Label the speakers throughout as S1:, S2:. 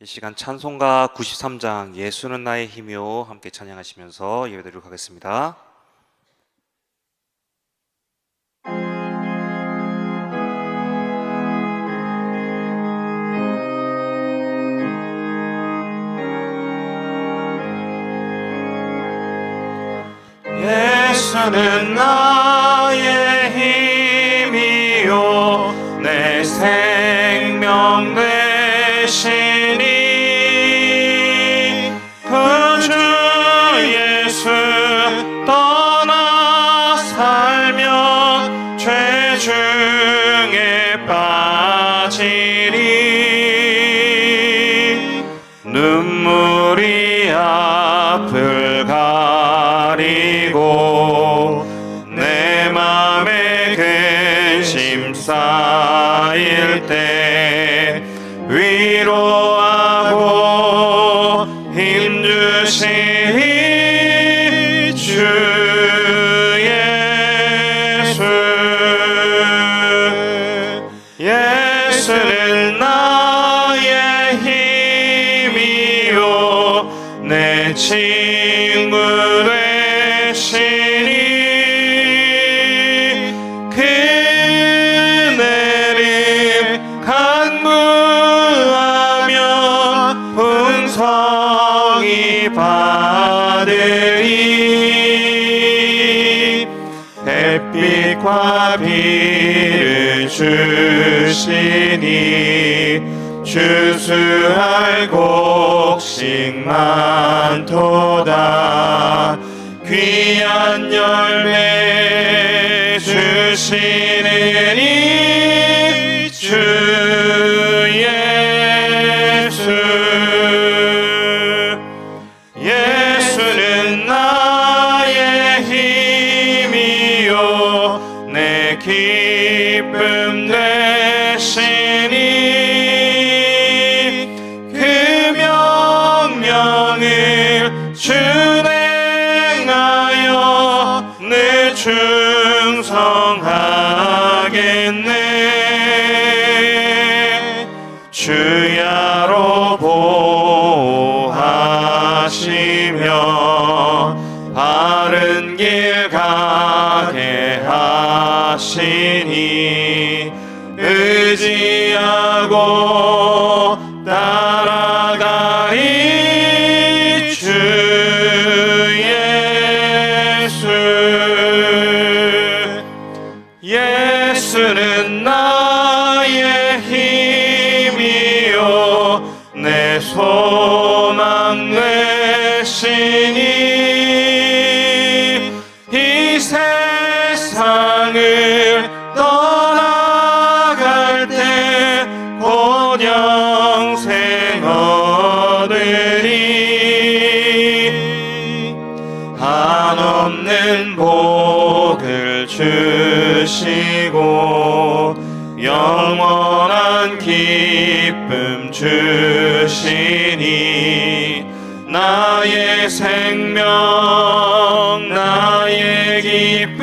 S1: 이 시간 찬송가 93장 예수는 나의 힘이요 함께 찬양하시면서 예배드리도록 하겠습니다. 예수는 나의 힘이요 내 생명 되시니 그 주 예수 떠나 살면 죄 중에 빠지리 눈물이 앞을 가리고 내 맘에 근심 쌓일 때 위로하고 힘주시니 주 예수. 예수는 나의 힘이요 내 친구 되시니 그네를 간구하며 풍성히 받으리 햇빛과 비를 주시니 주수할 곡식 많도다 귀한 열매 주시느니 주 예수. 예수는 나의 힘이요 내 기쁨 되시니 그 명령을 준행하여 늘 충성하겠네 주야로 보호하시며 바른 길 가게 하시니 의지하고 따라가리 주 예수. 예수는 나의 힘이요 내 소망 되시니 이 세상을 떠나갈 때 곧 영생 얻으리 한없는 복을 주시고 영원한 기쁨 주시니 나의 생명 나의 기쁨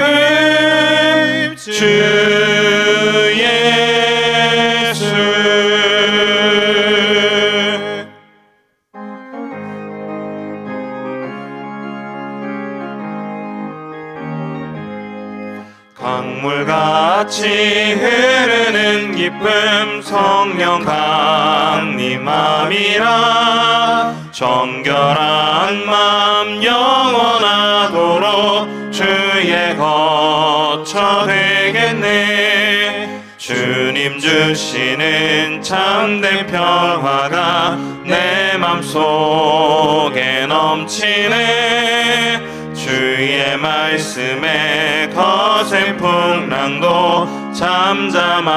S1: 주 예수. 강물같이 흐르는 기쁨 성령 강림함이라 정결한 맘 영원하도록 주의 거처 되겠네 주님 주시는 참된 평화가 내 맘속에 넘치네 주의 말씀에 거센 풍랑도 잠잠하게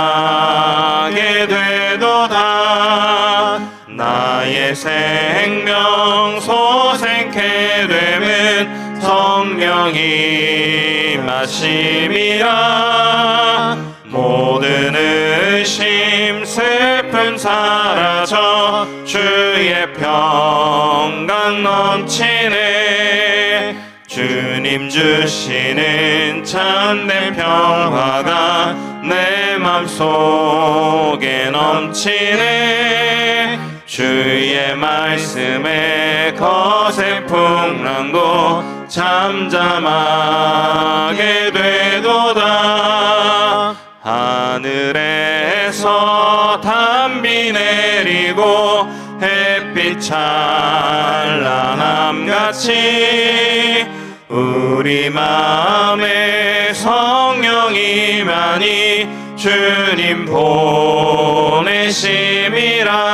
S1: 되도다 나의 생명 소생케 되면 성령이 마심이라 모든 의심 슬픔 사라져 주의 평강 넘치네 주님 주시는 참된 평화가 내 맘속에 넘치네
S2: 주의 말씀에 거센 풍랑도 잠잠하게 되도다. 하늘에서 단비 내리고 햇빛 찬란함같이 우리 마음에 성령이 많이 주님 보내심이라.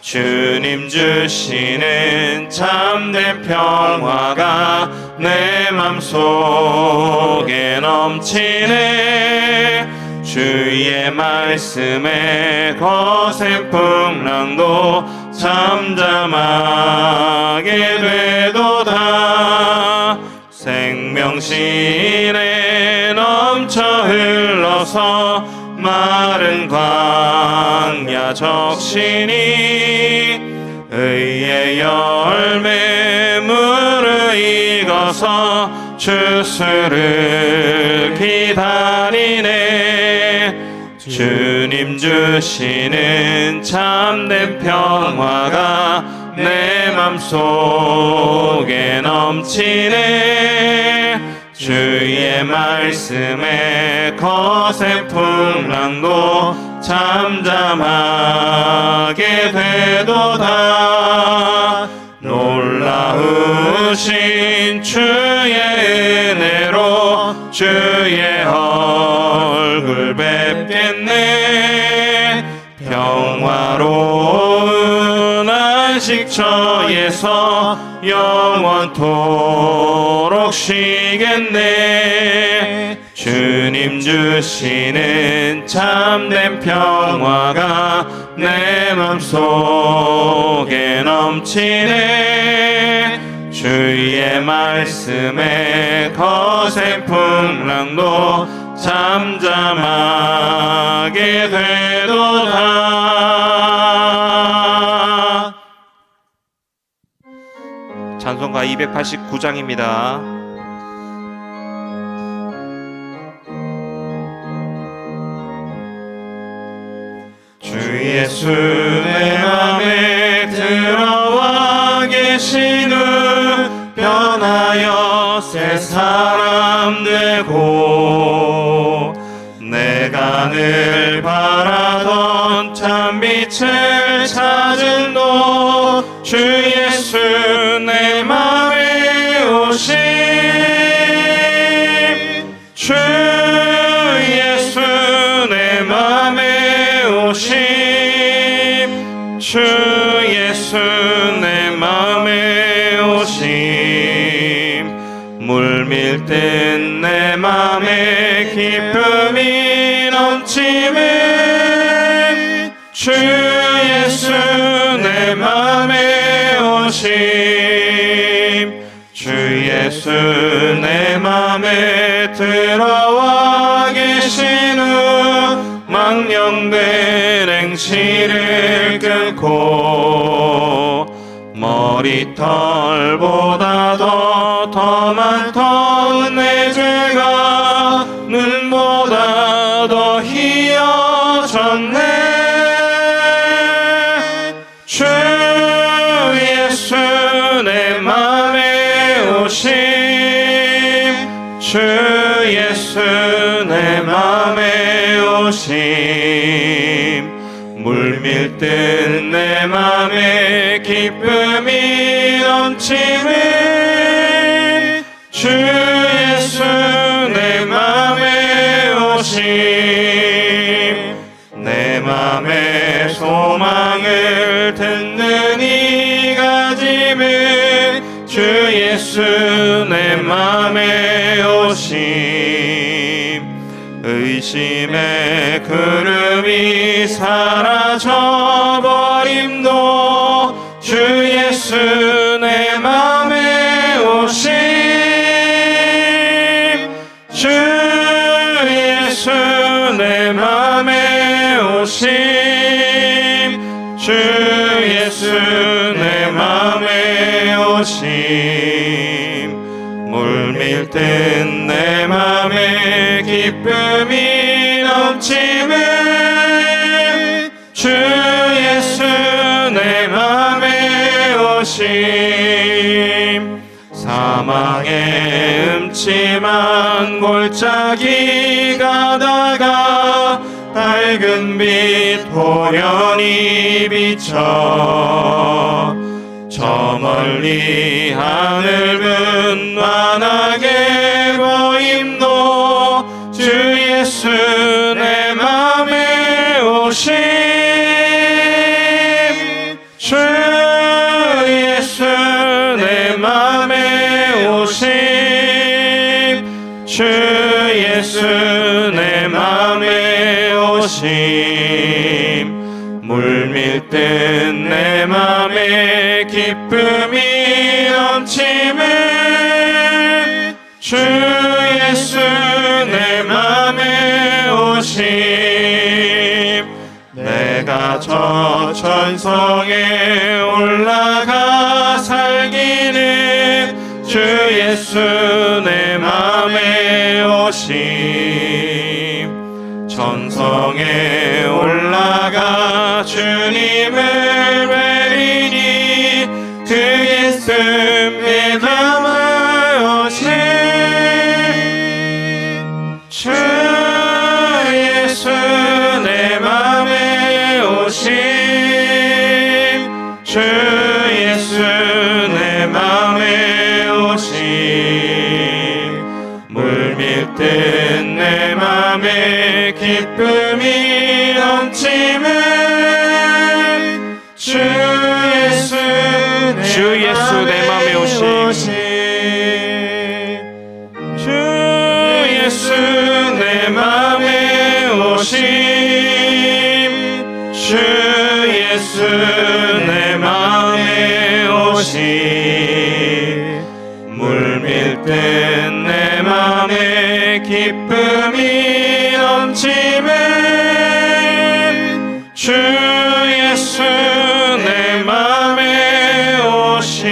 S2: 주님 주시는 참된 평화가 내 맘속에 넘치네. 주의 말씀에 거센 풍랑도 잠잠하게 되도다. 생명신에 넘쳐 흘러서 마른 광야 적시니 의의 열매 무르익어서 주수를 기다리네. 주님 주시는 참된 평화가 내 맘속에 넘치네. 주의 말씀에 거센 풍랑도 잠잠하게 되도다. 놀라우신 주의 은혜로 주의 얼굴 뵙겠네. 평화로운 안식처에서 영원토록 쉬겠네. 주님 주시는 참된 평화가 내 맘속에 넘치네. 주의 말씀에 거센 풍랑도 잠잠하게 되도다.
S1: 찬송가 289장입니다.
S2: 주 예수 내 맘에 들어와 계신 후 변하여 새 사람 되고 내가 늘 바라던 참빛을 찾은 도 주 예수 내 맘에 오심. 주 예수 내 맘에 오심. 주 예수 내 맘에 오심. 물밀 듯 내 맘에 기쁨이 넘치네. 주 예수 내 맘에 오심. 주 예수 내 맘에 들어와 계신 후 망령된 행실을 끊고 머리털보다도 더 많던 내 죄가 눈보다 더 희어졌네. 주 예수 내 맘에 오심. 주 예수 내 맘에 오심. 물밀 듯 내 맘에 기쁨이 넘치네. 주 예수 내 맘에 오심. 내 맘에 소망을 든든히 가지매. 주 예수 내 맘에 오심. 의심의 구름이 사라져버림도 주 예수 내 맘에 오심. 주 예수 내 맘에 오심. 주 예수 내 맘에 오심. 물밀 듯 내 맘에 기쁨이 넘치네. 주 예수 오심 사망의 음침한 골짜기 가다가 밝은 빛 호련히 비쳐 저 멀리 하늘은 환하게 보임도 주 예수 내 맘에 오심 주 예수 내 맘에 오심 주 예수 내 맘에 오심 물밀듯 내 맘에 기쁨이 넘치네 주 예수 내 맘에 오심 내가 저 천성에 올라가 살기는 주 예수 내 맘에 오심 천성에 올라가 주님을 뵈리니 그 예수 내 맘에 오심 주 예수 내 맘에 오심 주 예수 내 맘에 오심 물밀듯 내 맘에 기쁨이 넘치네 주 예수 내 맘에 오심 주 예수 내 맘에 오심 주 예수 내 맘에 오심 물밀듯 내 맘에 기쁨이 넘치네 주 예수 내 맘에 오심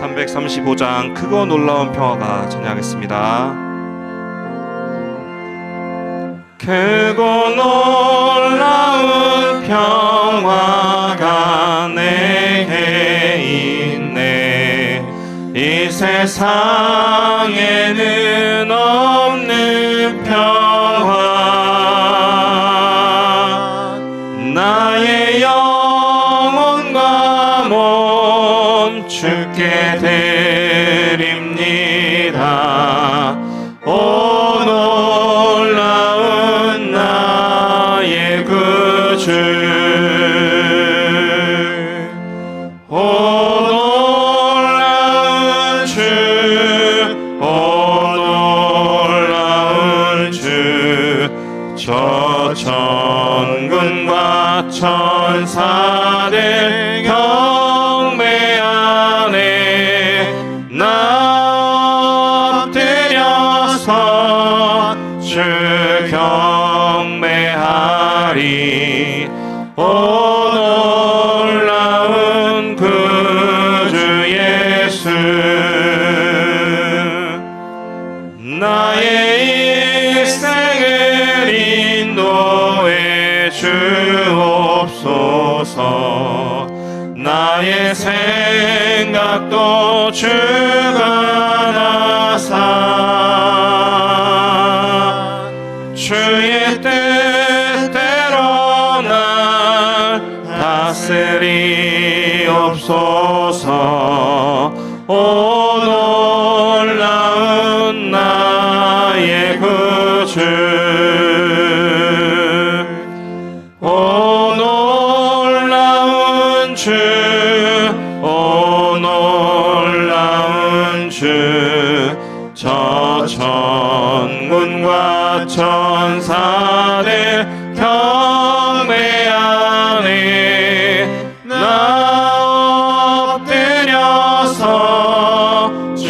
S2: 335장 크고 놀라운 평화가 찬양하겠습니다. 크고 놀라운 평화가 내게 있네 이 세상에는 없는 평화 나의 영혼과 몸 주께 드립니다 오 놀라운 나의 구주 오 놀라운 주 오 놀라운 주 저 천군과 천사들 경배하네 나 엎드려서 주 경배하리 오 놀라운 구주 예수 나의 일생을 인도해 주옵소서 나의 생각도 주가 나사 주의 뜻대로 날 다스리옵소서 오 놀라운 나의 구주 오 놀라운 주 오 놀라운 주 저 천군과 천사들 경배하네 나 엎드려서 주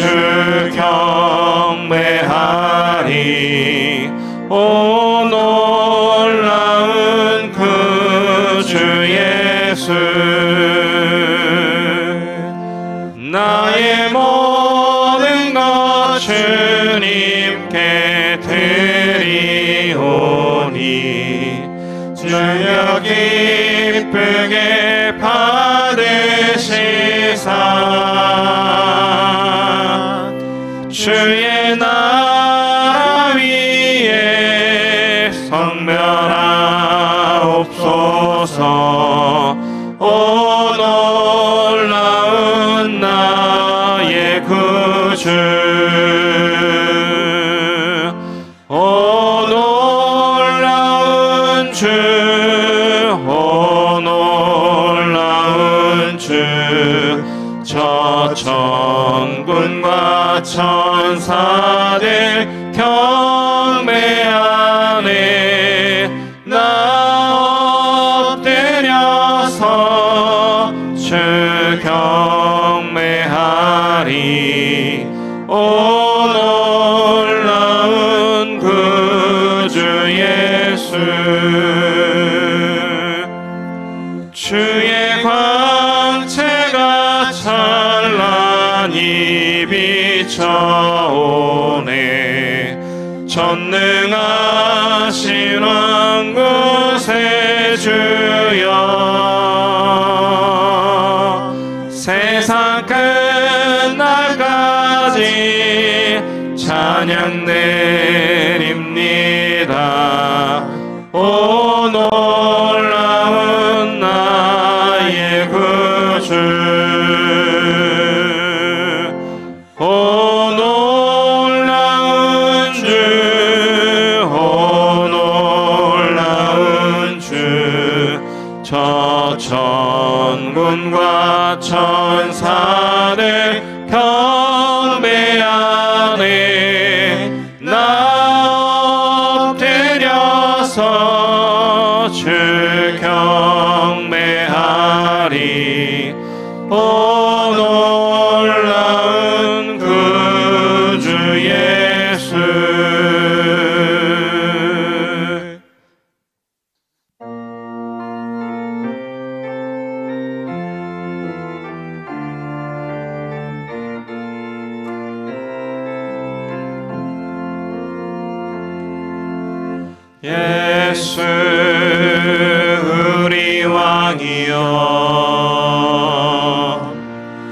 S2: 경배하리 오 놀라운 구주 예수 나의 모든 것 주님께 드리오니 주여 기쁘게 받으시사 주의 나라 위에 성별하옵소서. 오 놀라운 나의 구주, 오 놀라운 주, 오 놀라운 주. 저 천군과 천사들 경배하네. 나 엎드려서 주 경배하리. 오 놀라운 구주 예수, 주의 광채가 찬란히 비춰오네. 전능하신 왕구세 주여, 세상 끝날까지 찬양 드립니다. 오 놀라운 나의 구주, 오 놀라운 주, 오 놀라운 주. 저 천군과 천사들 경배하네. 나 엎드려서 주 경배하리. 오 놀라운 구주 예수. 예수 우리 왕이여,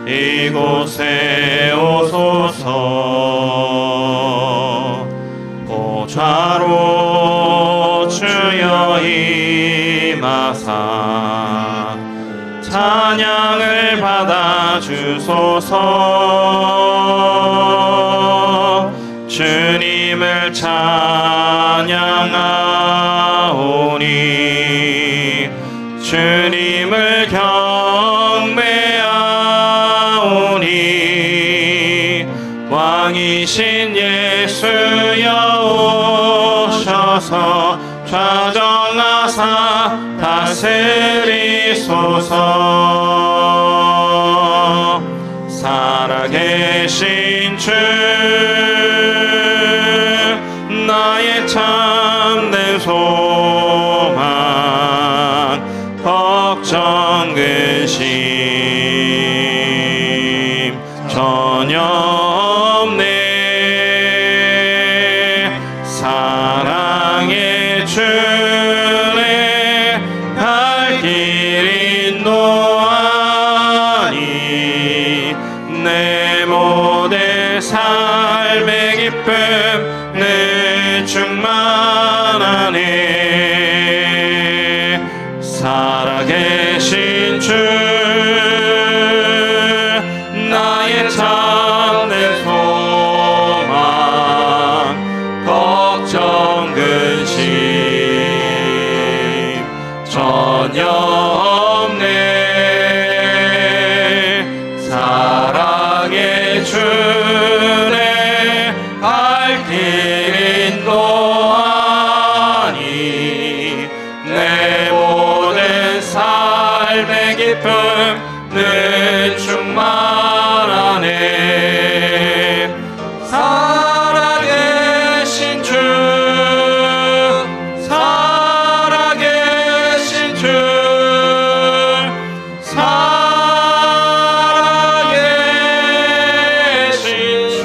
S2: 이곳에 오소서. 보좌로 주여 임하사 찬양을 받아 주소서. 주님을 찬양하오니 주님을 경배하오니 왕이신 예수여 오셔서 좌정하사 다스리소서. 살아계신 주 나의 참된 소망, 걱정 근심 전혀 없네. 사랑의 주내 갈 길 인도하니 내 모든 삶의 기쁨 늘 충만하네. 살아계신 주 나의 참된 소망, 걱정 근심 전혀 없네. 사랑의 주내 갈 길 인도하니 내 모든 삶의 기쁨 늘 충만하네. 살아계신 주, 살아계신 주, 살아계신 주.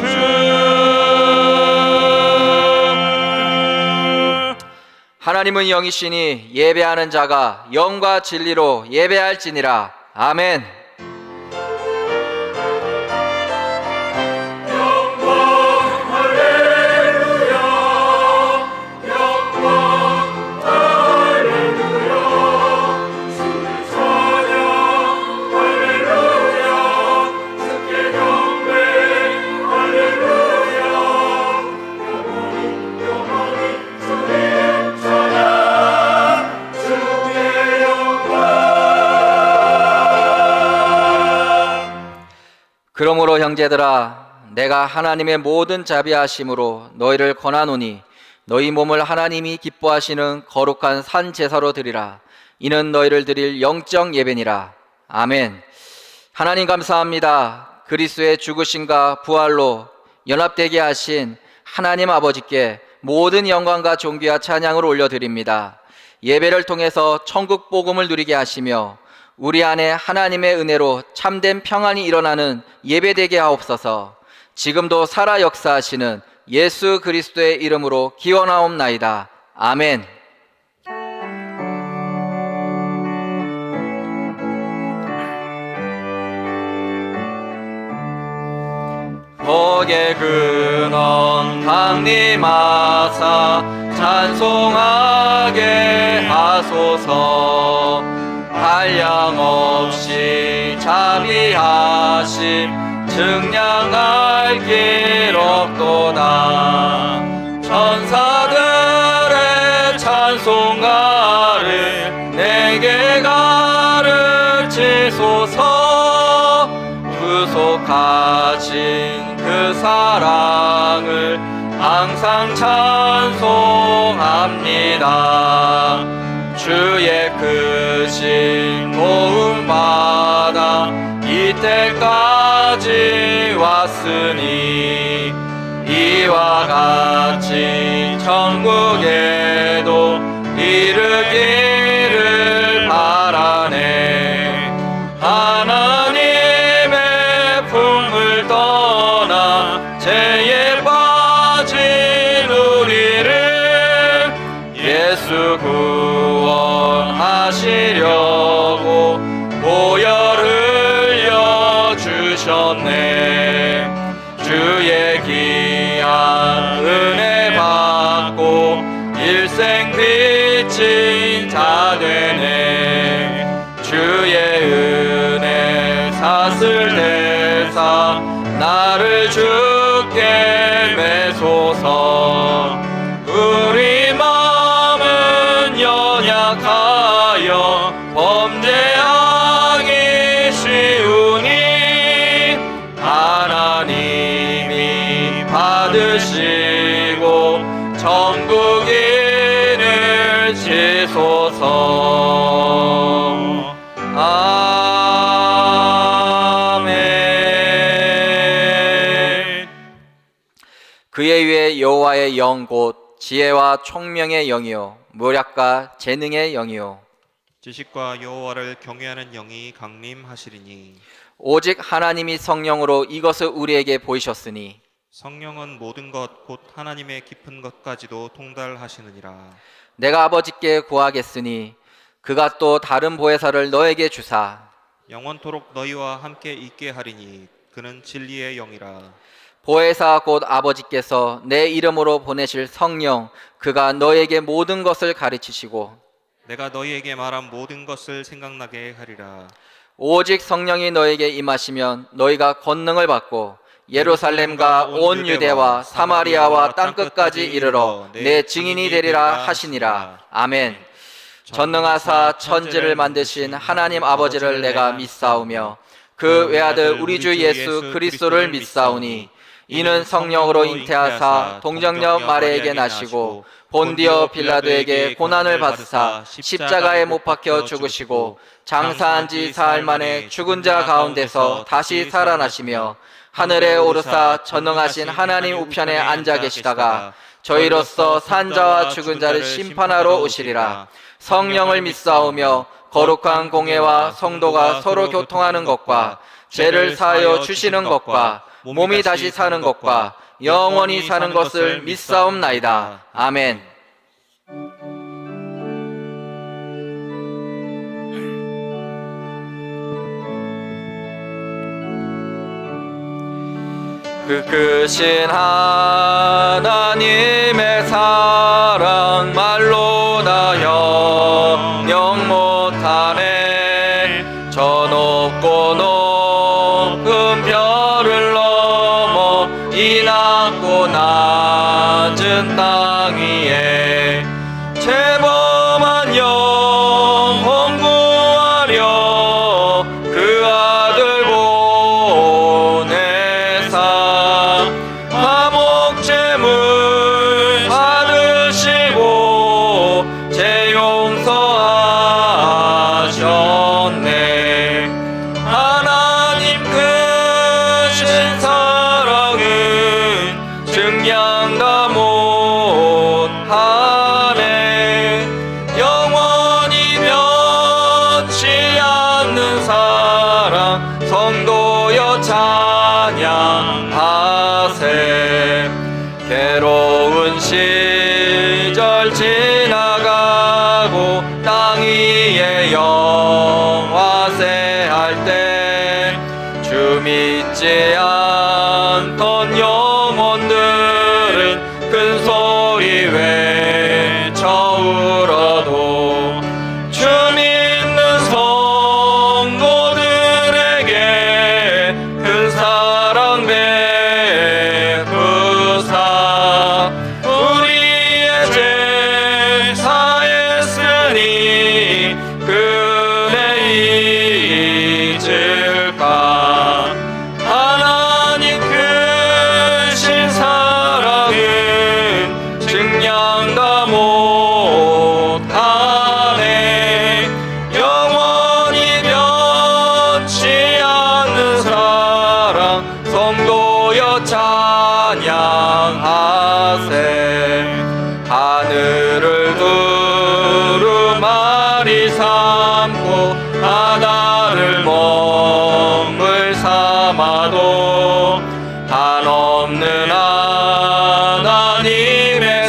S3: 하나님은 영이시니 예배하는 자가 영과 진리로 예배할지니라. 아멘. 그러므로 형제들아, 내가 하나님의 모든 자비하심으로 너희를 권하노니 너희 몸을 하나님이 기뻐하시는 거룩한 산 제사로 드리라. 이는 너희를 드릴 영적 예배니라. 아멘. 하나님 감사합니다. 그리스도의 죽으심과 부활로 연합되게 하신 하나님 아버지께 모든 영광과 존귀와 찬양을 올려드립니다. 예배를 통해서 천국 복음을 누리게 하시며 우리 안에 하나님의 은혜로 참된 평안이 일어나는 예배되게 하옵소서. 지금도 살아 역사하시는 예수 그리스도의 이름으로 기원하옵나이다. 아멘. 복의 근원 강림하사 찬송하게 하소서. 한량없이 자비하심 증량할 길 없도다. 천사들의 찬송가를 내게 가르치소서. 구속하신 그 사랑을 항상 찬송합니다. 주의 크신 도움받아 이때까지 왔으니 이와 같이 천국에도 이르기를 바라네. 하나님의 품을 떠나 죄에 빠진 우리를 예수 구원하시려고 보혈을 흘려주셨네. 주의 귀한 은혜 받고 일생 비친 자 되네. 주의 은혜 사슬 대사 나를 주께 매소서. 우리 마음은 연약하여 범죄하기 쉬우니 하나님이 받으시고 천국인을 지소서. 아멘. 그의 위에 여호와의 영 곧 지혜와 총명의 영이요 모략과 재능의 영이요
S1: 지식과 여호와를 경외하는 영이 강림하시리니
S3: 오직 하나님이 성령으로 이것을 우리에게 보이셨으니
S1: 성령은 모든 것 곧 하나님의 깊은 것까지도 통달하시느니라.
S3: 내가 아버지께 구하겠으니 그가 또 다른 보혜사를 너에게 주사
S1: 영원토록 너희와 함께 있게 하리니 그는 진리의 영이라.
S3: 보혜사 곧 아버지께서 내 이름으로 보내실 성령 그가 너에게 모든 것을 가르치시고
S1: 내가 너희에게 말한 모든 것을 생각나게 하리라.
S3: 오직 성령이 너에게 임하시면 너희가 권능을 받고 예루살렘과 온 유대와 사마리아와 땅끝까지 이르러 내 증인이 되리라 하시니라. 아멘. 전능하사 천지를 만드신 하나님 아버지를 내가 믿사오며 그 외아들 우리 주 예수 그리스도를 믿사오니 이는 성령으로 잉태하사 동정녀 마리아에게 나시고 본디어 빌라도에게 고난을 받으사 십자가에 못 박혀 죽으시고 장사한 지 사흘 만에 죽은 자 가운데서 다시 살아나시며 하늘에 오르사 전능하신 하나님 우편에 앉아 계시다가 저희로서 산 자와 죽은 자를 심판하러 오시리라. 성령을 믿사오며 거룩한 공회와 성도가 서로 교통하는 것과 죄를 사하여 주시는 것과 몸이 다시 사는 것과 영원히 사는 것을 믿사옵나이다. 아멘. 그 크신 하나님의 사랑 말로 다 형용 못하네. 저 높고 높은 별을 넘어 이 낮고 낮은 땅 위에 죄범한 영혼 구하려 그 아들 보내사 화목 제물 받으시고 죄 용서하셨네. 하나님 크신 사랑은 증량 다 못하네. 영원히 변치 않는 사랑 성도여 찬양하세. 괴로운 시절 지나가고 땅 위에 영화세할 때 주 믿지 않던 영혼들은 큰 소리 외쳐 울어도 주 믿는 성도들에게 큰 사랑 베푸사 우리의 죄 사했으니 그네 잊을까. 하나님 크신 사랑은 증량 다 못하네. 영원히 변치 않는 사랑 성도여 찬양하세. 하늘을 두루마리 삼고 바다를 먹물 삼아도 한없는 하나님의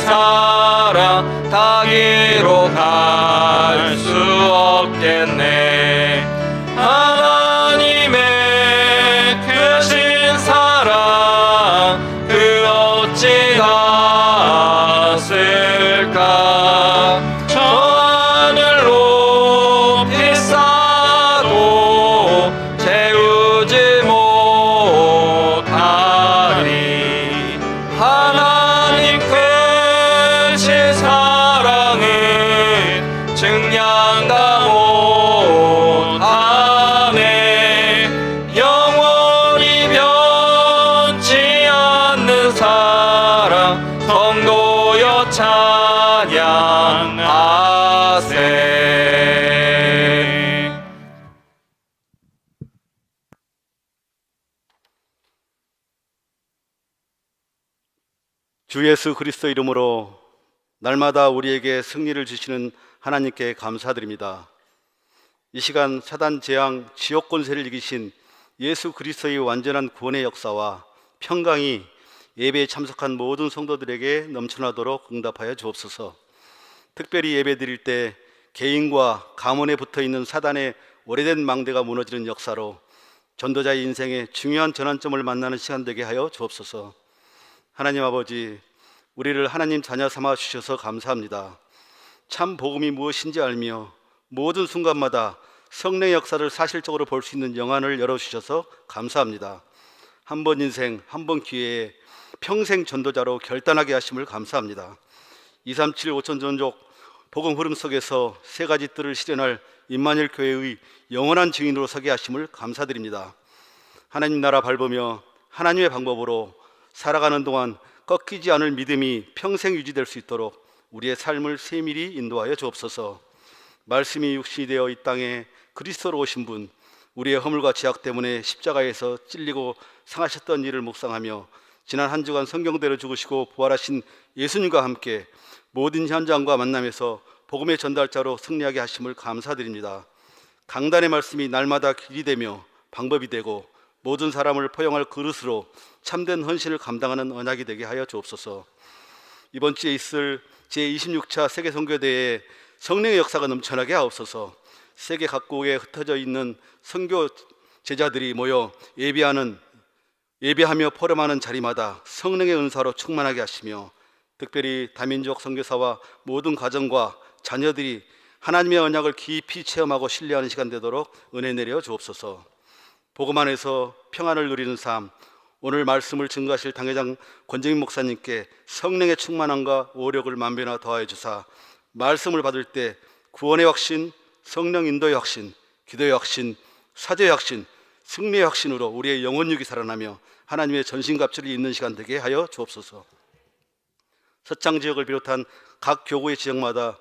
S3: 사랑 다 기록할 수 없겠네. 하나님의 크신 사랑 그 어찌 닿았을까. 저 하늘 높이 쌓아도 채우지 못하리. 하나님 크신 사랑은 증량 다 못하네. 영원히 변치 않는 사랑 성도여 찬양하세.
S4: 주 예수 그리스도 이름으로 날마다 우리에게 승리를 주시는 하나님께 감사드립니다. 이 시간 사단 재앙 지옥 권세를 이기신 예수 그리스도의 완전한 구원의 역사와 평강이 예배에 참석한 모든 성도들에게 넘쳐나도록 응답하여 주옵소서. 특별히 예배 드릴 때 개인과 가문에 붙어있는 사단의 오래된 망대가 무너지는 역사로 전도자의 인생에 중요한 전환점을 만나는 시간 되게 하여 주옵소서. 하나님 아버지, 우리를 하나님 자녀 삼아 주셔서 감사합니다. 참 복음이 무엇인지 알며 모든 순간마다 성령의 역사를 사실적으로 볼 수 있는 영안을 열어주셔서 감사합니다. 한 번 인생, 한 번 기회에 평생 전도자로 결단하게 하심을 감사합니다. 237 5천전족 복음 흐름 속에서 세 가지 뜰을 실현할 임마누엘 교회의 영원한 증인으로 서게 하심을 감사드립니다. 하나님 나라 밟으며 하나님의 방법으로 살아가는 동안 꺾이지 않을 믿음이 평생 유지될 수 있도록 우리의 삶을 세밀히 인도하여 주옵소서. 말씀이 육신이 되어 이 땅에 그리스도로 오신 분, 우리의 허물과 죄악 때문에 십자가에서 찔리고 상하셨던 일을 묵상하며 지난 한 주간 성경대로 죽으시고 부활하신 예수님과 함께 모든 현장과 만남에서 복음의 전달자로 승리하게 하심을 감사드립니다. 강단의 말씀이 날마다 길이 되며 방법이 되고 모든 사람을 포용할 그릇으로 참된 헌신을 감당하는 언약이 되게 하여 주옵소서. 이번 주에 있을 제26차 세계선교대회에 성령의 역사가 넘쳐나게 하옵소서. 세계 각국에 흩어져 있는 선교 제자들이 모여 예비하는 예배하며 포럼하는 자리마다 성령의 은사로 충만하게 하시며 특별히 다민족 선교사와 모든 가정과 자녀들이 하나님의 언약을 깊이 체험하고 신뢰하는 시간 되도록 은혜 내려 주옵소서. 복음 안에서 평안을 누리는 삶, 오늘 말씀을 증거하실 당회장 권정인 목사님께 성령의 충만함과 오력을 만배나 더하여 주사 말씀을 받을 때 구원의 확신, 성령 인도의 확신, 기도의 확신, 사죄의 확신, 승리의 확신으로 우리의 영혼육이 살아나며 하나님의 전신갑주를 입는 시간 되게 하여 주옵소서. 서창 지역을 비롯한 각 교구의 지역마다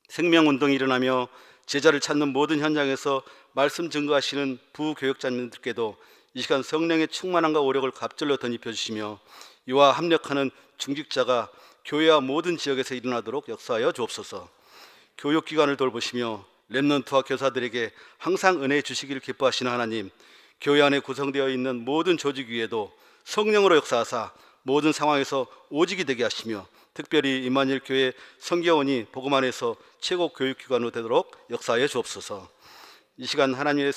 S4: 생명운동이 일어나며 제자를 찾는 모든 현장에서 말씀 증거하시는 부교역자님들께도 이 시간 성령의 충만함과 오력을 갑절로 덧입혀 주시며 이와 합력하는 중직자가 교회와 모든 지역에서 일어나도록 역사하여 주옵소서. 교육기관을 돌보시며 렘넌트와 교사들에게 항상 은혜 주시기를 기뻐하시는 하나님, 교회 안에 구성되어 있는 모든 조직 위에도 성령으로 역사하사 모든 상황에서 오직이 되게 하시며 특별히 임마누엘 교회 성교원이 복음 안에서 최고 교육기관으로 되도록 역사하여 주옵소서. 이 시간 하나님을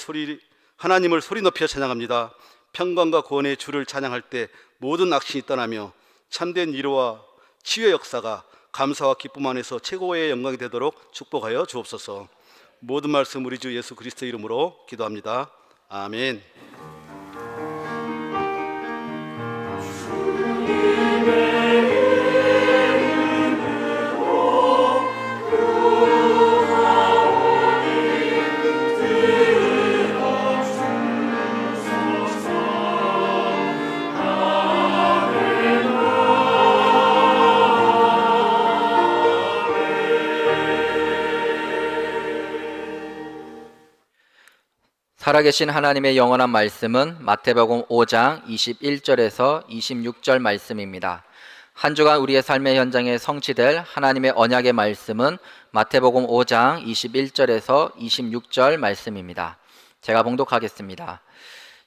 S4: 소리 높여 찬양합니다. 평강과 구원의 주를 찬양할 때 모든 악신이 떠나며 참된 위로와 치유의 역사가 감사와 기쁨 안에서 최고의 영광이 되도록 축복하여 주옵소서. 모든 말씀 우리 주 예수 그리스도의 이름으로 기도합니다. 아멘.
S3: 살아계신 하나님의 영원한 말씀은 마태복음 5장 21절에서 26절 말씀입니다. 한 주간 우리의 삶의 현장에 성취될 하나님의 언약의 말씀은 마태복음 5장 21절에서 26절 말씀입니다. 제가 봉독하겠습니다.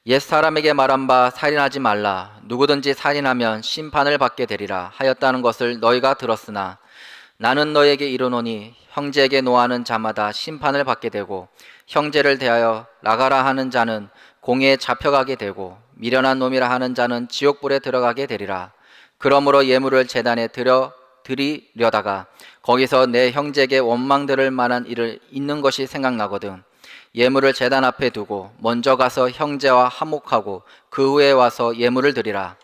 S3: 옛 사람에게 말한 바 살인하지 말라. 누구든지 살인하면 심판을 받게 되리라 하였다는 것을 너희가 들었으나 나는 너희에게 이르노니 형제에게 노하는 자마다 심판을 받게 되고 형제를 대하여 나가라 하는 자는 공회에 잡혀가게 되고 미련한 놈이라 하는 자는 지옥불에 들어가게 되리라. 그러므로 예물을 제단에 드리려다가 거기서 내 형제에게 원망 들을 만한 일을 있는 것이 생각나거든 예물을 제단 앞에 두고 먼저 가서 형제와 화목하고 그 후에 와서 예물을 드리라.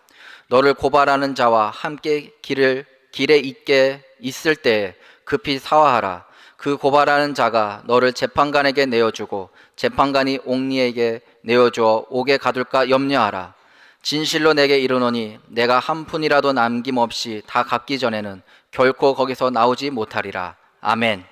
S3: 너를 고발하는 자와 함께 길에 있게 있을 때에 급히 사화하라. 그 고발하는 자가 너를 재판관에게 내어주고 재판관이 옥리에게 내어주어 옥에 가둘까 염려하라. 진실로 내게 이르노니 내가 한 푼이라도 남김없이 다 갚기 전에는 결코 거기서 나오지 못하리라. 아멘.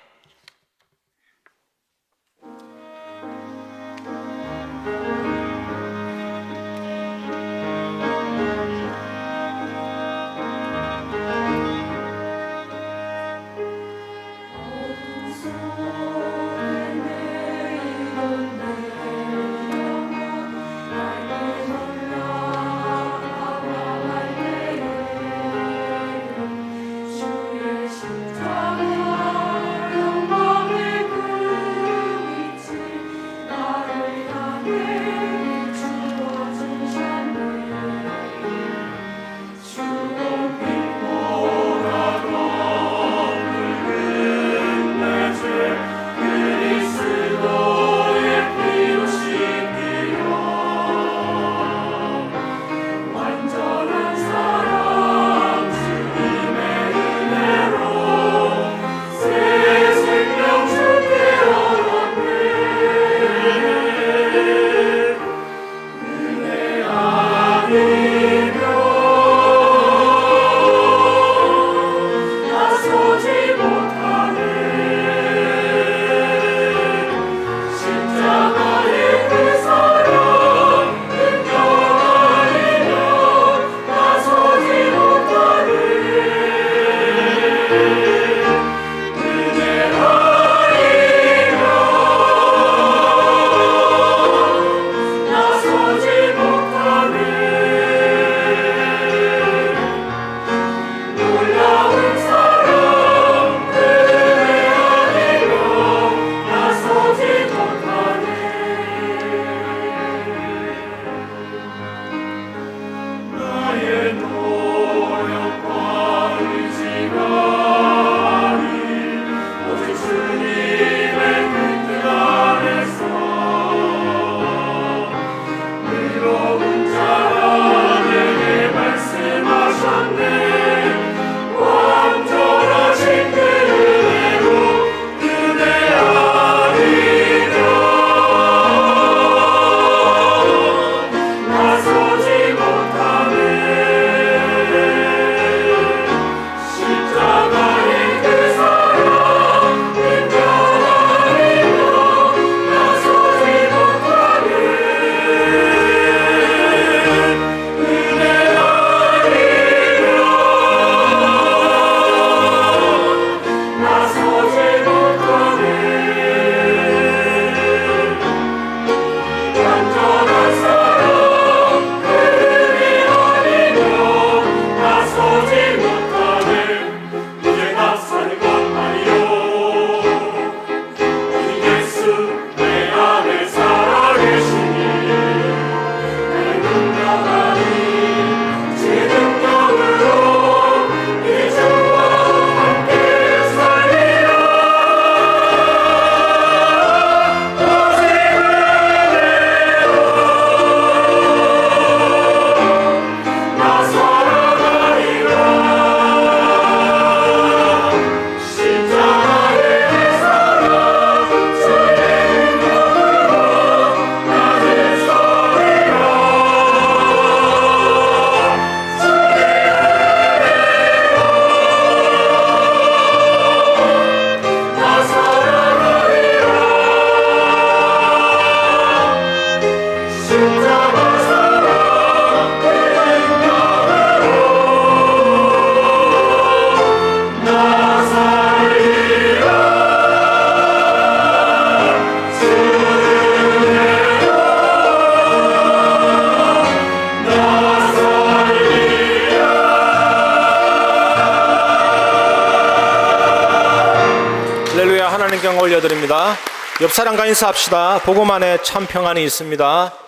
S5: 할렐루야. 하나님께 영광 올려드립니다. 옆 사람과 인사합시다. 복음 안에 참 평안이 있습니다.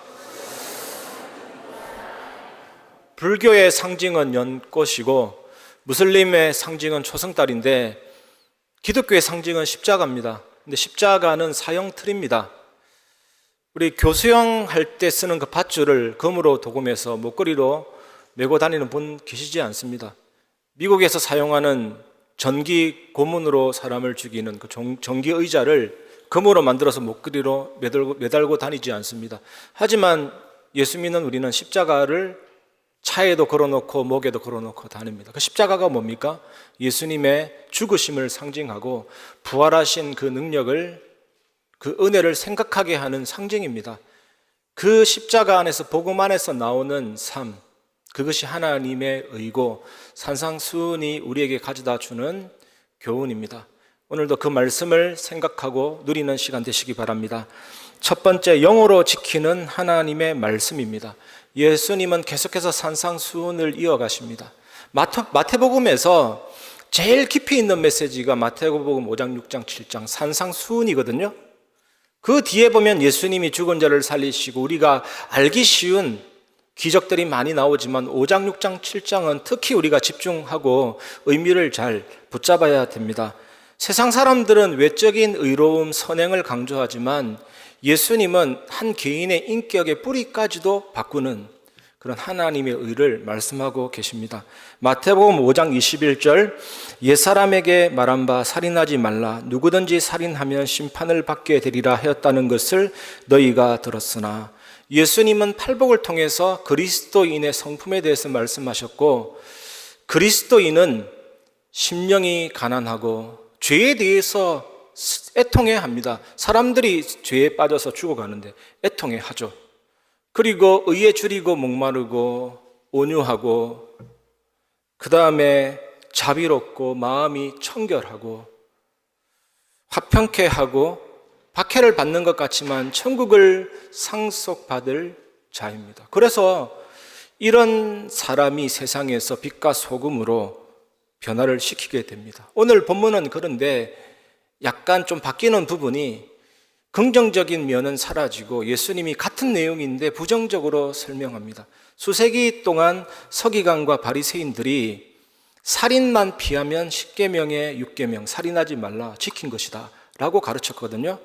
S5: 불교의 상징은 연꽃이고 무슬림의 상징은 초승달인데 기독교의 상징은 십자가입니다. 근데 십자가는 사형 틀입니다. 우리 교수형 할 때 쓰는 그 밧줄을 금으로 도금해서 목걸이로 메고 다니는 분 계시지 않습니다. 미국에서 사용하는 전기 고문으로 사람을 죽이는 그 전기 의자를 금으로 만들어서 목걸이로 매달고 다니지 않습니다. 하지만 예수 믿는 우리는 십자가를 차에도 걸어놓고 목에도 걸어놓고 다닙니다. 그 십자가가 뭡니까? 예수님의 죽으심을 상징하고 부활하신 그 능력을, 그 은혜를 생각하게 하는 상징입니다. 그 십자가 안에서, 복음 안에서 나오는 삶, 그것이 하나님의 의고 산상수훈이 우리에게 가져다 주는 교훈입니다. 오늘도 그 말씀을 생각하고 누리는 시간 되시기 바랍니다. 첫 번째, 영으로 지키는 하나님의 말씀입니다. 예수님은 계속해서 산상수훈을 이어가십니다. 마태복음에서 제일 깊이 있는 메시지가 마태복음 5장, 6장, 7장 산상수훈이거든요. 그 뒤에 보면 예수님이 죽은 자를 살리시고 우리가 알기 쉬운 기적들이 많이 나오지만 5장, 6장, 7장은 특히 우리가 집중하고 의미를 잘 붙잡아야 됩니다. 세상 사람들은 외적인 의로움, 선행을 강조하지만 예수님은 한 개인의 인격의 뿌리까지도 바꾸는 그런 하나님의 의를 말씀하고 계십니다. 마태복음 5장 21절, 옛사람에게 말한 바 살인하지 말라, 누구든지 살인하면 심판을 받게 되리라 하였다는 것을 너희가 들었으나, 예수님은 팔복을 통해서 그리스도인의 성품에 대해서 말씀하셨고, 그리스도인은 심령이 가난하고 죄에 대해서 애통해합니다. 사람들이 죄에 빠져서 죽어가는데 애통해하죠. 그리고 의에 줄이고 목마르고 온유하고, 그 다음에 자비롭고 마음이 청결하고 화평케 하고 박해를 받는 것 같지만 천국을 상속받을 자입니다. 그래서 이런 사람이 세상에서 빛과 소금으로 변화를 시키게 됩니다. 오늘 본문은 그런데 약간 좀 바뀌는 부분이, 긍정적인 면은 사라지고 예수님이 같은 내용인데 부정적으로 설명합니다. 수세기 동안 서기관과 바리새인들이 살인만 피하면 10계명의 6계명, 살인하지 말라, 지킨 것이다 라고 가르쳤거든요.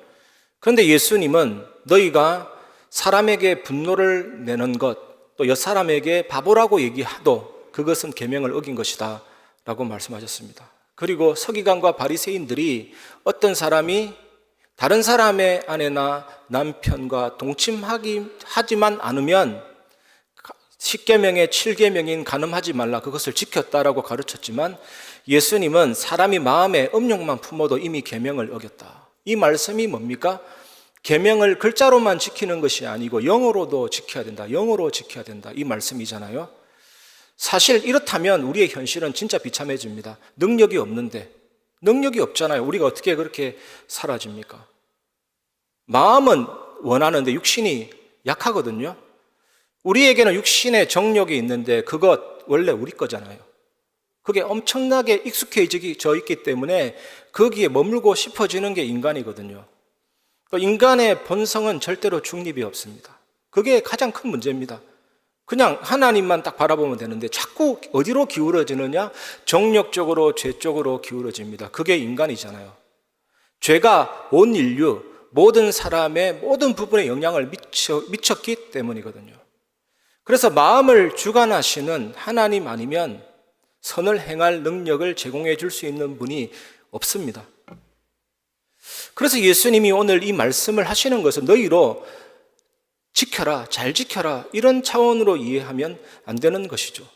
S5: 그런데 예수님은 너희가 사람에게 분노를 내는 것, 또 옆사람에게 바보라고 얘기하도 그것은 계명을 어긴 것이다 라고 말씀하셨습니다. 그리고 서기관과 바리새인들이 어떤 사람이 다른 사람의 아내나 남편과 동침하지만 않으면 10계명의 7계명인 간음하지 말라, 그것을 지켰다라고 가르쳤지만 예수님은 사람이 마음에 음욕만 품어도 이미 계명을 어겼다. 이 말씀이 뭡니까? 계명을 글자로만 지키는 것이 아니고 영어로도 지켜야 된다, 영어로 지켜야 된다, 이 말씀이잖아요. 사실 이렇다면 우리의 현실은 진짜 비참해집니다. 능력이 없는데, 능력이 없잖아요. 우리가 어떻게 그렇게 사라집니까? 마음은 원하는데 육신이 약하거든요. 우리에게는 육신의 정욕이 있는데 그것 원래 우리 거잖아요. 그게 엄청나게 익숙해져 있기 때문에 거기에 머물고 싶어지는 게 인간이거든요. 또 인간의 본성은 절대로 중립이 없습니다. 그게 가장 큰 문제입니다. 그냥 하나님만 딱 바라보면 되는데 자꾸 어디로 기울어지느냐? 정욕적으로, 죄 쪽으로 기울어집니다. 그게 인간이잖아요. 죄가 온 인류, 모든 사람의 모든 부분에 영향을 미쳤기 때문이거든요. 그래서 마음을 주관하시는 하나님 아니면 선을 행할 능력을 제공해 줄 수 있는 분이 없습니다. 그래서 예수님이 오늘 이 말씀을 하시는 것은 너희로 지켜라, 잘 지켜라, 이런 차원으로 이해하면 안 되는 것이죠.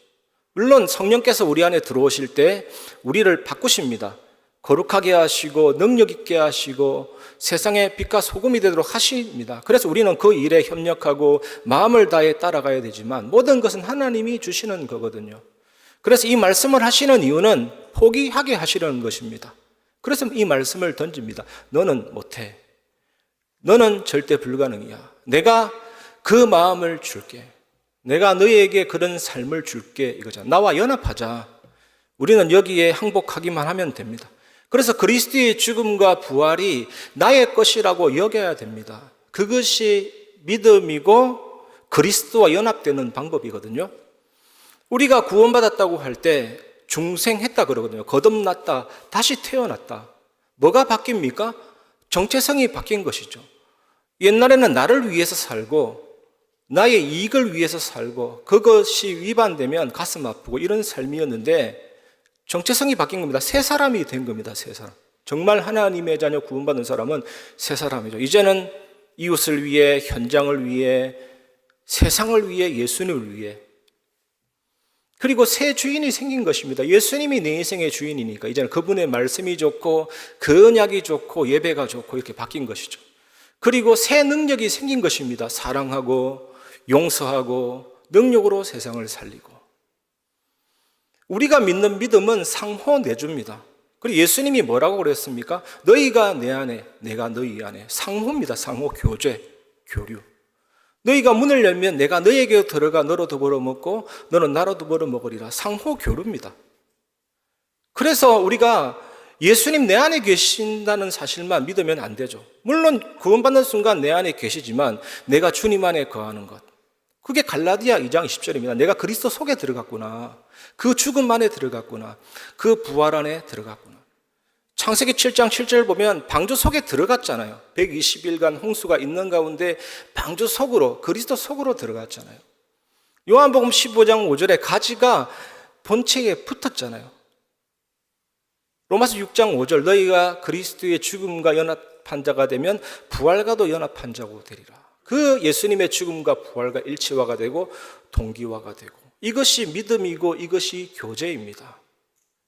S5: 물론 성령께서 우리 안에 들어오실 때 우리를 바꾸십니다. 거룩하게 하시고 능력 있게 하시고 세상의 빛과 소금이 되도록 하십니다. 그래서 우리는 그 일에 협력하고 마음을 다해 따라가야 되지만 모든 것은 하나님이 주시는 거거든요. 그래서 이 말씀을 하시는 이유는 포기하게 하시려는 것입니다. 그래서 이 말씀을 던집니다. 너는 못해. 너는 절대 불가능이야. 내가 그 마음을 줄게. 내가 너희에게 그런 삶을 줄게, 이거잖아. 나와 연합하자. 우리는 여기에 항복하기만 하면 됩니다. 그래서 그리스도의 죽음과 부활이 나의 것이라고 여겨야 됩니다. 그것이 믿음이고 그리스도와 연합되는 방법이거든요. 우리가 구원받았다고 할 때 중생했다 그러거든요. 거듭났다, 다시 태어났다. 뭐가 바뀝니까? 정체성이 바뀐 것이죠. 옛날에는 나를 위해서 살고 나의 이익을 위해서 살고 그것이 위반되면 가슴 아프고 이런 삶이었는데 정체성이 바뀐 겁니다. 새 사람이 된 겁니다. 새 사람. 정말 하나님의 자녀 구원받은 사람은 새 사람이죠. 이제는 이웃을 위해, 현장을 위해, 세상을 위해, 예수님을 위해, 그리고 새 주인이 생긴 것입니다. 예수님이 내 인생의 주인이니까 이제는 그분의 말씀이 좋고 그 언약이 좋고 예배가 좋고 이렇게 바뀐 것이죠. 그리고 새 능력이 생긴 것입니다. 사랑하고 용서하고 능력으로 세상을 살리고. 우리가 믿는 믿음은 상호 내주입니다. 그리고 예수님이 뭐라고 그랬습니까? 너희가 내 안에, 내가 너희 안에. 상호입니다. 상호 교제, 교류. 너희가 문을 열면 내가 너희에게 들어가 너로 더불어 먹고 너는 나로 더불어 먹으리라. 상호 교류입니다. 그래서 우리가 예수님 내 안에 계신다는 사실만 믿으면 안 되죠. 물론 구원받는 순간 내 안에 계시지만 내가 주님 안에 거하는 것. 그게 갈라디아 2장 20절입니다. 내가 그리스도 속에 들어갔구나. 그 죽음 안에 들어갔구나. 그 부활 안에 들어갔구나. 창세기 7장 7절 보면 방주 속에 들어갔잖아요. 120일간 홍수가 있는 가운데 방주 속으로, 그리스도 속으로 들어갔잖아요. 요한복음 15장 5절에 가지가 본체에 붙었잖아요. 로마서 6장 5절 너희가 그리스도의 죽음과 연합한 자가 되면 부활과도 연합한 자고 되리라. 그 예수님의 죽음과 부활과 일치화가 되고 동기화가 되고, 이것이 믿음이고 이것이 교제입니다.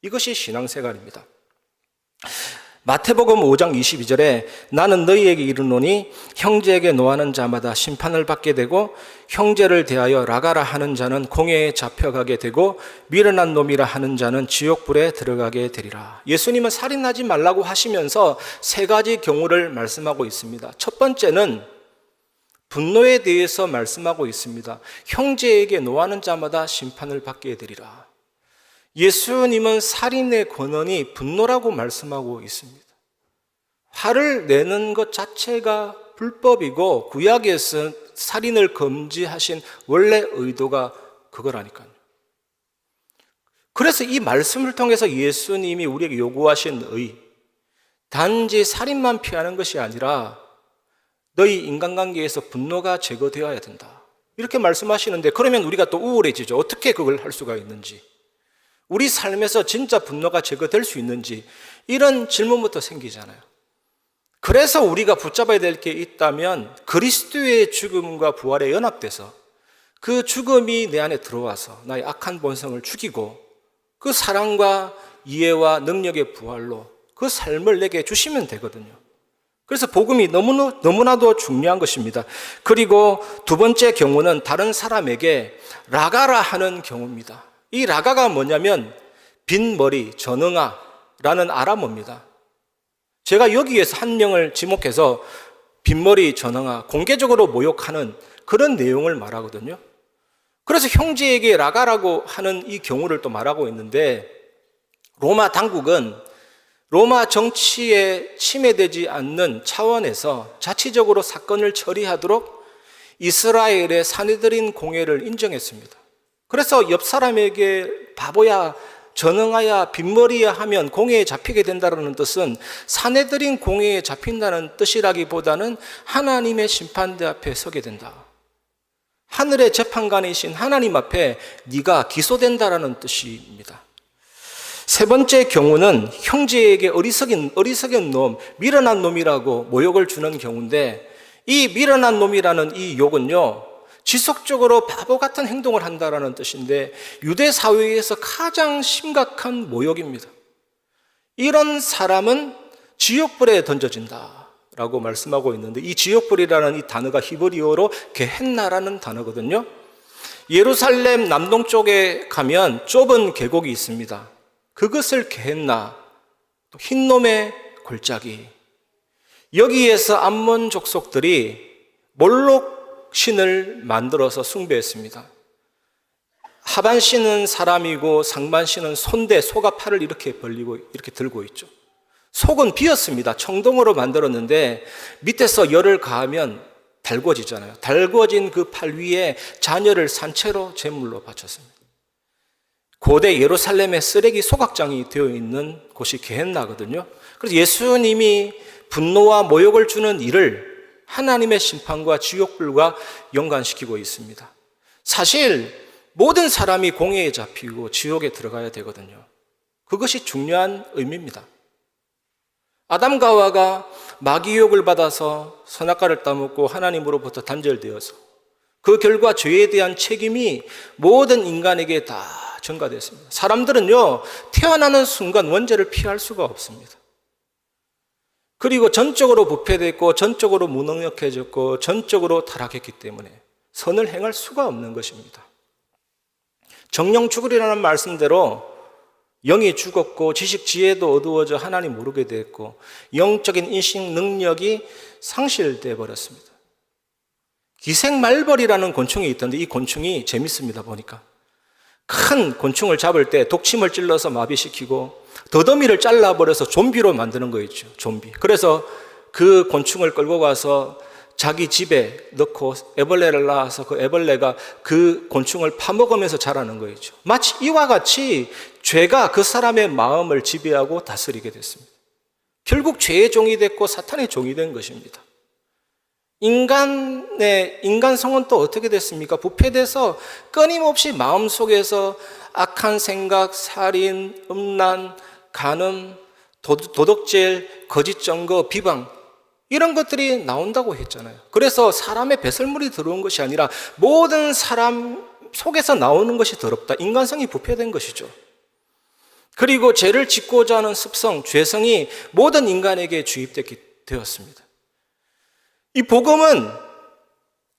S5: 이것이 신앙생활입니다. 마태복음 5장 22절에 나는 너희에게 이르노니 형제에게 노하는 자마다 심판을 받게 되고 형제를 대하여 라가라 하는 자는 공회에 잡혀가게 되고 미련한 놈이라 하는 자는 지옥불에 들어가게 되리라. 예수님은 살인하지 말라고 하시면서 세 가지 경우를 말씀하고 있습니다. 첫 번째는 분노에 대해서 말씀하고 있습니다. 형제에게 노하는 자마다 심판을 받게 되리라. 예수님은 살인의 권한이 분노라고 말씀하고 있습니다. 화를 내는 것 자체가 불법이고 구약에서 살인을 금지하신 원래 의도가 그거라니까요. 그래서 이 말씀을 통해서 예수님이 우리에게 요구하신 의, 단지 살인만 피하는 것이 아니라 너희 인간관계에서 분노가 제거되어야 된다. 이렇게 말씀하시는데, 그러면 우리가 또 우울해지죠. 어떻게 그걸 할 수가 있는지, 우리 삶에서 진짜 분노가 제거될 수 있는지, 이런 질문부터 생기잖아요. 그래서 우리가 붙잡아야 될 게 있다면 그리스도의 죽음과 부활에 연합돼서 그 죽음이 내 안에 들어와서 나의 악한 본성을 죽이고 그 사랑과 이해와 능력의 부활로 그 삶을 내게 주시면 되거든요. 그래서 복음이 너무나도 중요한 것입니다. 그리고 두 번째 경우는 다른 사람에게 라가라 하는 경우입니다. 이 라가가 뭐냐면 빈머리, 전응아라는 아람어입니다. 제가 여기에서 한 명을 지목해서 빈머리, 전응아, 공개적으로 모욕하는 그런 내용을 말하거든요. 그래서 형제에게 라가라고 하는 이 경우를 또 말하고 있는데, 로마 당국은 로마 정치에 침해되지 않는 차원에서 자치적으로 사건을 처리하도록 이스라엘의 사내들인 공회를 인정했습니다. 그래서 옆 사람에게 바보야, 전응하야, 빈머리야 하면 공회에 잡히게 된다는 뜻은 사내들인 공회에 잡힌다는 뜻이라기보다는 하나님의 심판대 앞에 서게 된다. 하늘의 재판관이신 하나님 앞에 네가 기소된다라는 뜻입니다. 세 번째 경우는 형제에게 어리석은 놈, 미련한 놈이라고 모욕을 주는 경우인데, 이 미련한 놈이라는 이 욕은요, 지속적으로 바보 같은 행동을 한다라는 뜻인데 유대 사회에서 가장 심각한 모욕입니다. 이런 사람은 지옥불에 던져진다라고 말씀하고 있는데, 이 지옥불이라는 이 단어가 히브리어로 게헨나라는 단어거든요. 예루살렘 남동쪽에 가면 좁은 계곡이 있습니다. 그것을 게헨나, 흰놈의 골짜기, 여기에서 암몬 족속들이 몰록 신을 만들어서 숭배했습니다. 하반신은 사람이고 상반신은 손대, 소가 팔을 이렇게 벌리고 이렇게 들고 있죠. 속은 비었습니다. 청동으로 만들었는데 밑에서 열을 가하면 달궈지잖아요. 달궈진 그 팔 위에 자녀를 산채로 제물로 바쳤습니다. 고대 예루살렘의 쓰레기 소각장이 되어 있는 곳이 게헨나거든요. 그래서 예수님이 분노와 모욕을 주는 일을 하나님의 심판과 지옥불과 연관시키고 있습니다. 사실 모든 사람이 공회에 잡히고 지옥에 들어가야 되거든요. 그것이 중요한 의미입니다. 아담과 하와가 마귀 유혹을 받아서 선악과를 따먹고 하나님으로부터 단절되어서 그 결과 죄에 대한 책임이 모든 인간에게 다 전가됐습니다. 사람들은요, 태어나는 순간 원죄를 피할 수가 없습니다. 그리고 전적으로 부패됐고 전적으로 무능력해졌고 전적으로 타락했기 때문에 선을 행할 수가 없는 것입니다. 정령 죽으리라는 말씀대로 영이 죽었고 지식 지혜도 어두워져 하나님 모르게 됐고 영적인 인식 능력이 상실돼 버렸습니다. 기생말벌이라는 곤충이 있던데 이 곤충이 재밌습니다. 보니까 큰 곤충을 잡을 때 독침을 찔러서 마비시키고 더더미를 잘라버려서 좀비로 만드는 거 있죠. 좀비. 그래서 그 곤충을 끌고 가서 자기 집에 넣고 애벌레를 낳아서 그 애벌레가 그 곤충을 파먹으면서 자라는 거 있죠. 마치 이와 같이 죄가 그 사람의 마음을 지배하고 다스리게 됐습니다. 결국 죄의 종이 됐고 사탄의 종이 된 것입니다. 인간성은 또 어떻게 됐습니까? 부패돼서 끊임없이 마음속에서 악한 생각, 살인, 음란, 간음, 도덕질, 거짓 증거, 비방 이런 것들이 나온다고 했잖아요. 그래서 사람의 배설물이 들어온 것이 아니라 모든 사람 속에서 나오는 것이 더럽다. 인간성이 부패된 것이죠. 그리고 죄를 짓고자 하는 습성, 죄성이 모든 인간에게 주입되었습니다. 이 복음은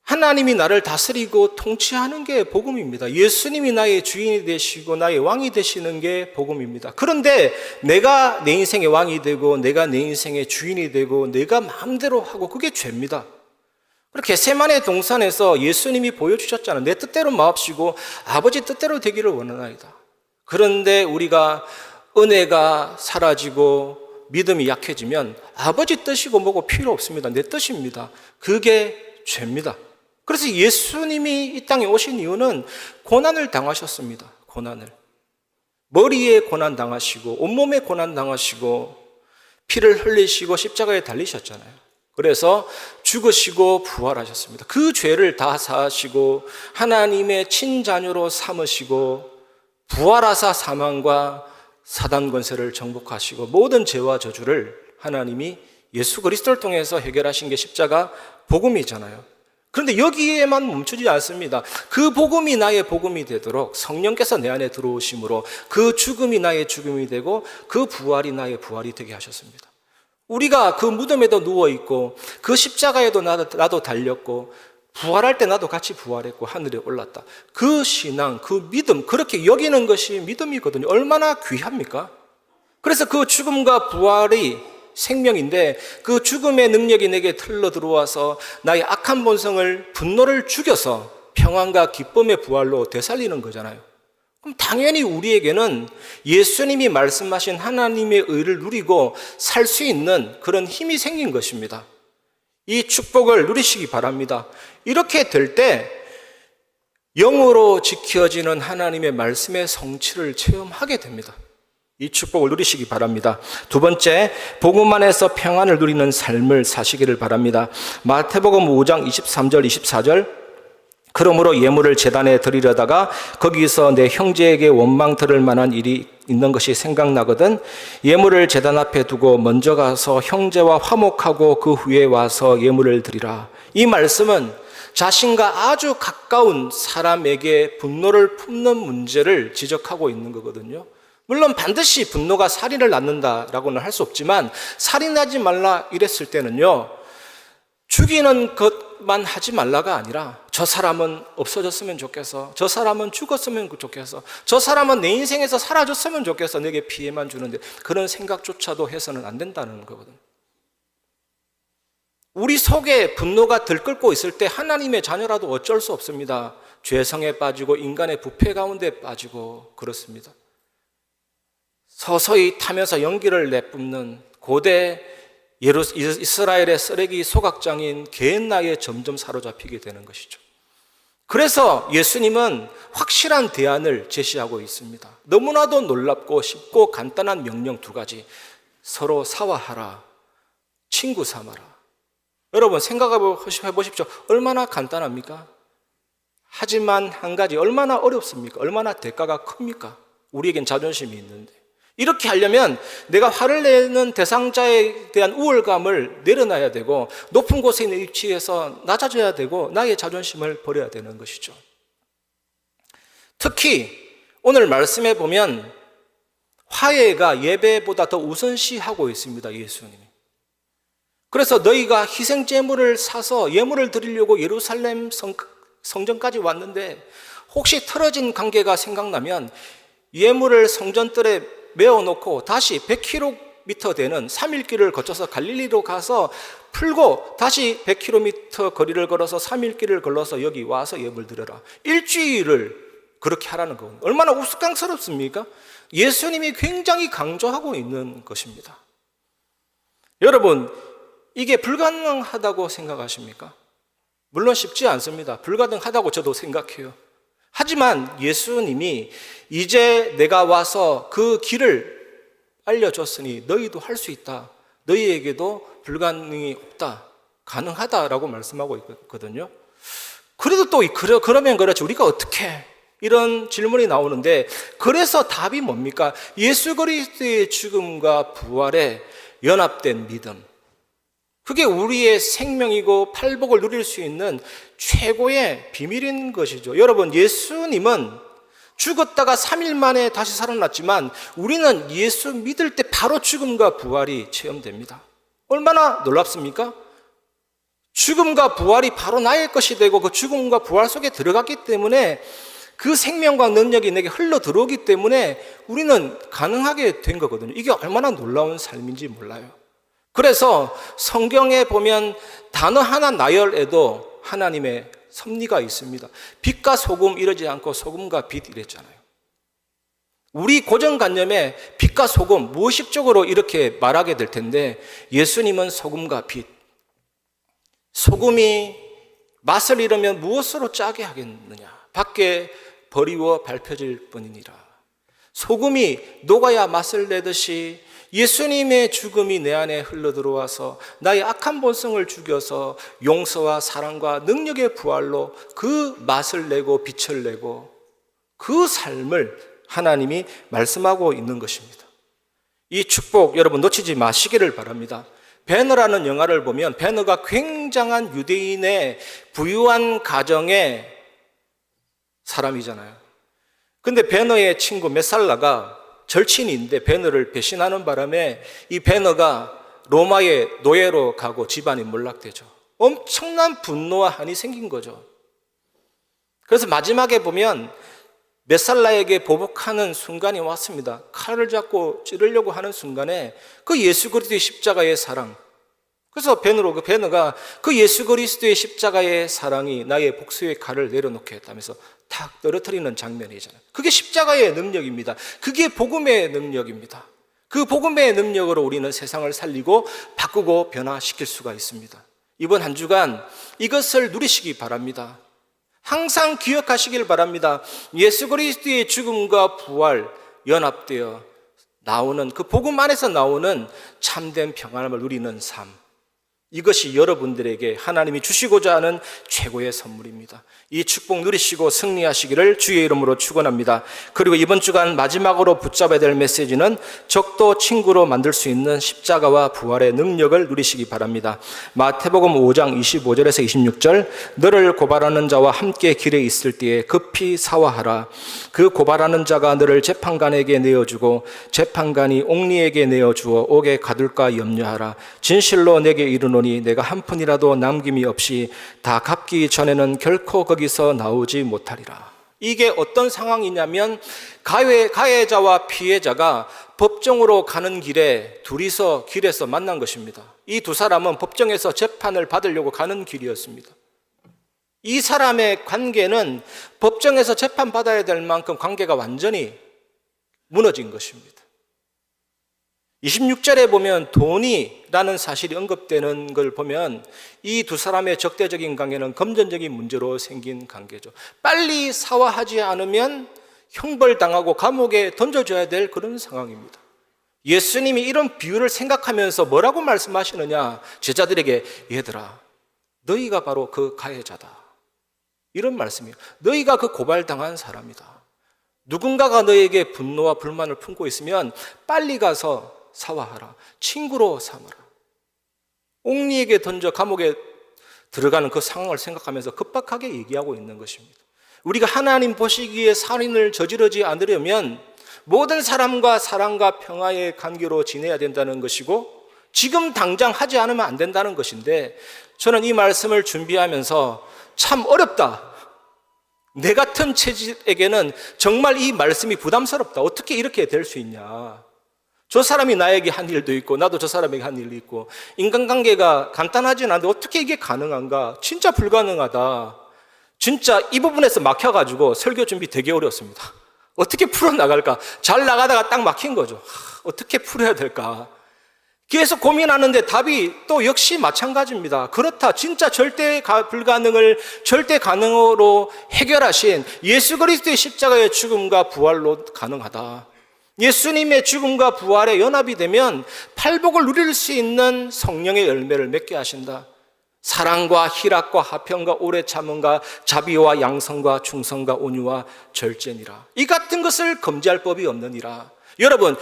S5: 하나님이 나를 다스리고 통치하는 게 복음입니다. 예수님이 나의 주인이 되시고 나의 왕이 되시는 게 복음입니다. 그런데 내가 내 인생의 왕이 되고 내가 내 인생의 주인이 되고 내가 마음대로 하고 그게 죄입니다. 그렇게 겟세마네 동산에서 예수님이 보여주셨잖아요. 내 뜻대로 마옵시고 아버지 뜻대로 되기를 원하나이다. 그런데 우리가 은혜가 사라지고 믿음이 약해지면 아버지 뜻이고 뭐고 필요 없습니다. 내 뜻입니다. 그게 죄입니다. 그래서 예수님이 이 땅에 오신 이유는 고난을 당하셨습니다. 고난을. 머리에 고난 당하시고 온몸에 고난 당하시고 피를 흘리시고 십자가에 달리셨잖아요. 그래서 죽으시고 부활하셨습니다. 그 죄를 다 사하시고 하나님의 친자녀로 삼으시고 부활하사 사망과 사단 권세를 정복하시고 모든 죄와 저주를 하나님이 예수 그리스도를 통해서 해결하신 게 십자가 복음이잖아요. 그런데 여기에만 멈추지 않습니다. 그 복음이 나의 복음이 되도록 성령께서 내 안에 들어오심으로 그 죽음이 나의 죽음이 되고 그 부활이 나의 부활이 되게 하셨습니다. 우리가 그 무덤에도 누워있고 그 십자가에도 나도 달렸고 부활할 때 나도 같이 부활했고 하늘에 올랐다. 그 신앙, 그 믿음, 그렇게 여기는 것이 믿음이거든요. 얼마나 귀합니까? 그래서 그 죽음과 부활이 생명인데 그 죽음의 능력이 내게 틀러 들어와서 나의 악한 본성을 분노를 죽여서 평안과 기쁨의 부활로 되살리는 거잖아요. 그럼 당연히 우리에게는 예수님이 말씀하신 하나님의 의를 누리고 살 수 있는 그런 힘이 생긴 것입니다. 이 축복을 누리시기 바랍니다. 이렇게 될 때 영으로 지켜지는 하나님의 말씀의 성취를 체험하게 됩니다. 이 축복을 누리시기 바랍니다. 두 번째, 복음 안에서 평안을 누리는 삶을 사시기를 바랍니다. 마태복음 5장 23절 24절 그러므로 예물을 제단에 드리려다가 거기서 내 형제에게 원망 들을 만한 일이 있는 것이 생각나거든 예물을 제단 앞에 두고 먼저 가서 형제와 화목하고 그 후에 와서 예물을 드리라. 이 말씀은 자신과 아주 가까운 사람에게 분노를 품는 문제를 지적하고 있는 거거든요. 물론 반드시 분노가 살인을 낳는다라고는 할 수 없지만 살인하지 말라 이랬을 때는요, 죽이는 것만 하지 말라가 아니라 저 사람은 없어졌으면 좋겠어, 저 사람은 죽었으면 좋겠어, 저 사람은 내 인생에서 사라졌으면 좋겠어, 내게 피해만 주는데 그런 생각조차도 해서는 안 된다는 거거든요. 우리 속에 분노가 들끓고 있을 때 하나님의 자녀라도 어쩔 수 없습니다. 죄성에 빠지고 인간의 부패 가운데 빠지고 그렇습니다. 서서히 타면서 연기를 내뿜는 고대 이스라엘의 쓰레기 소각장인 게엔나에 점점 사로잡히게 되는 것이죠. 그래서 예수님은 확실한 대안을 제시하고 있습니다. 너무나도 놀랍고 쉽고 간단한 명령 두 가지. 서로 사화하라, 친구 삼아라. 여러분 생각해 보십시오. 얼마나 간단합니까? 하지만 한 가지 얼마나 어렵습니까? 얼마나 대가가 큽니까? 우리에겐 자존심이 있는데. 이렇게 하려면 내가 화를 내는 대상자에 대한 우월감을 내려놔야 되고 높은 곳에 있는 위치에서 낮아져야 되고 나의 자존심을 버려야 되는 것이죠. 특히 오늘 말씀에 보면 화해가 예배보다 더 우선시하고 있습니다. 예수님이. 그래서 너희가 희생제물을 사서 예물을 드리려고 예루살렘 성전까지 왔는데 혹시 틀어진 관계가 생각나면 예물을 성전뜰에 메어놓고 다시 100km 되는 3일길을 거쳐서 갈릴리로 가서 풀고 다시 100km 거리를 걸어서 3일길을 걸러서 여기 와서 예물 드려라. 일주일을 그렇게 하라는 건 얼마나 우스꽝스럽습니까? 예수님이 굉장히 강조하고 있는 것입니다. 여러분, 이게 불가능하다고 생각하십니까? 물론 쉽지 않습니다. 불가능하다고 저도 생각해요. 하지만 예수님이 이제 내가 와서 그 길을 알려줬으니 너희도 할 수 있다. 너희에게도 불가능이 없다. 가능하다라고 말씀하고 있거든요. 그래도 또 그러면 그렇지 우리가 어떻게 이런 질문이 나오는데 그래서 답이 뭡니까? 예수 그리스도의 죽음과 부활에 연합된 믿음. 그게 우리의 생명이고 팔복을 누릴 수 있는 최고의 비밀인 것이죠. 여러분, 예수님은 죽었다가 3일 만에 다시 살아났지만 우리는 예수 믿을 때 바로 죽음과 부활이 체험됩니다. 얼마나 놀랍습니까? 죽음과 부활이 바로 나의 것이 되고 그 죽음과 부활 속에 들어갔기 때문에 그 생명과 능력이 내게 흘러 들어오기 때문에 우리는 가능하게 된 거거든요. 이게 얼마나 놀라운 삶인지 몰라요. 그래서 성경에 보면 단어 하나 나열에도 하나님의 섭리가 있습니다. 빛과 소금 이러지 않고 소금과 빛 이랬잖아요. 우리 고정관념에 빛과 소금 무의식적으로 이렇게 말하게 될 텐데 예수님은 소금과 빛. 소금이 맛을 잃으면 무엇으로 짜게 하겠느냐? 밖에 버리워 밟혀질 뿐이니라. 소금이 녹아야 맛을 내듯이 예수님의 죽음이 내 안에 흘러들어와서 나의 악한 본성을 죽여서 용서와 사랑과 능력의 부활로 그 맛을 내고 빛을 내고 그 삶을 하나님이 말씀하고 있는 것입니다. 이 축복 여러분 놓치지 마시기를 바랍니다. 배너라는 영화를 보면 배너가 굉장한 유대인의 부유한 가정의 사람이잖아요. 근데 배너의 친구 메살라가 절친인데 배너를 배신하는 바람에 이 배너가 로마의 노예로 가고 집안이 몰락되죠. 엄청난 분노와 한이 생긴 거죠. 그래서 마지막에 보면 메살라에게 보복하는 순간이 왔습니다. 칼을 잡고 찌르려고 하는 순간에 그 예수 그리스도의 십자가의 사랑, 그래서 배너가 그 예수 그리스도의 십자가의 사랑이 나의 복수의 칼을 내려놓게 했다면서 탁 떨어뜨리는 장면이잖아요. 그게 십자가의 능력입니다. 그게 복음의 능력입니다. 그 복음의 능력으로 우리는 세상을 살리고 바꾸고 변화시킬 수가 있습니다. 이번 한 주간 이것을 누리시기 바랍니다. 항상 기억하시길 바랍니다. 예수 그리스도의 죽음과 부활 연합되어 나오는 그 복음 안에서 나오는 참된 평안을 누리는 삶, 이것이 여러분들에게 하나님이 주시고자 하는 최고의 선물입니다. 이 축복 누리시고 승리하시기를 주의 이름으로 축원합니다. 그리고 이번 주간 마지막으로 붙잡아야 될 메시지는 적도 친구로 만들 수 있는 십자가와 부활의 능력을 누리시기 바랍니다. 마태복음 5장 25절에서 26절, 너를 고발하는 자와 함께 길에 있을 때에 급히 사화하라. 그 고발하는 자가 너를 재판관에게 내어주고 재판관이 옥리에게 내어주어 옥에 가둘까 염려하라. 진실로 내게 이르노니 내가 한 푼이라도 남김이 없이 다 갚기 전에는 결코 거기서 나오지 못하리라. 이게 어떤 상황이냐면 가해자와 피해자가 법정으로 가는 길에 둘이서 길에서 만난 것입니다. 이 두 사람은 법정에서 재판을 받으려고 가는 길이었습니다. 이 사람의 관계는 법정에서 재판받아야 될 만큼 관계가 완전히 무너진 것입니다. 26절에 보면 돈이라는 사실이 언급되는 걸 보면 이 두 사람의 적대적인 관계는 금전적인 문제로 생긴 관계죠. 빨리 사화하지 않으면 형벌당하고 감옥에 던져줘야 될 그런 상황입니다. 예수님이 이런 비유를 생각하면서 뭐라고 말씀하시느냐? 제자들에게, 얘들아, 너희가 바로 그 가해자다. 이런 말씀이에요. 너희가 그 고발당한 사람이다. 누군가가 너에게 분노와 불만을 품고 있으면 빨리 가서 사과하라. 친구로 삼아라. 옥리에게 던져 감옥에 들어가는 그 상황을 생각하면서 급박하게 얘기하고 있는 것입니다. 우리가 하나님 보시기에 살인을 저지르지 않으려면 모든 사람과 사랑과 평화의 관계로 지내야 된다는 것이고 지금 당장 하지 않으면 안 된다는 것인데, 저는 이 말씀을 준비하면서 참 어렵다. 내 같은 체질에게는 정말 이 말씀이 부담스럽다. 어떻게 이렇게 될 수 있냐. 저 사람이 나에게 한 일도 있고 나도 저 사람에게 한 일도 있고 인간관계가 간단하진 않은데 어떻게 이게 가능한가? 진짜 불가능하다. 진짜 이 부분에서 막혀가지고 설교 준비 되게 어려웠습니다. 어떻게 풀어나갈까? 잘 나가다가 딱 막힌 거죠. 어떻게 풀어야 될까? 계속 고민하는데 답이 또 역시 마찬가지입니다. 그렇다. 진짜 절대 불가능을 절대 가능으로 해결하신 예수 그리스도의 십자가의 죽음과 부활로 가능하다. 예수님의 죽음과 부활에 연합이 되면 팔복을 누릴 수 있는 성령의 열매를 맺게 하신다. 사랑과 희락과 화평과 오래 참음과 자비와 양성과 충성과 온유와 절제니라. 이 같은 것을 금지할 법이 없느니라. 여러분,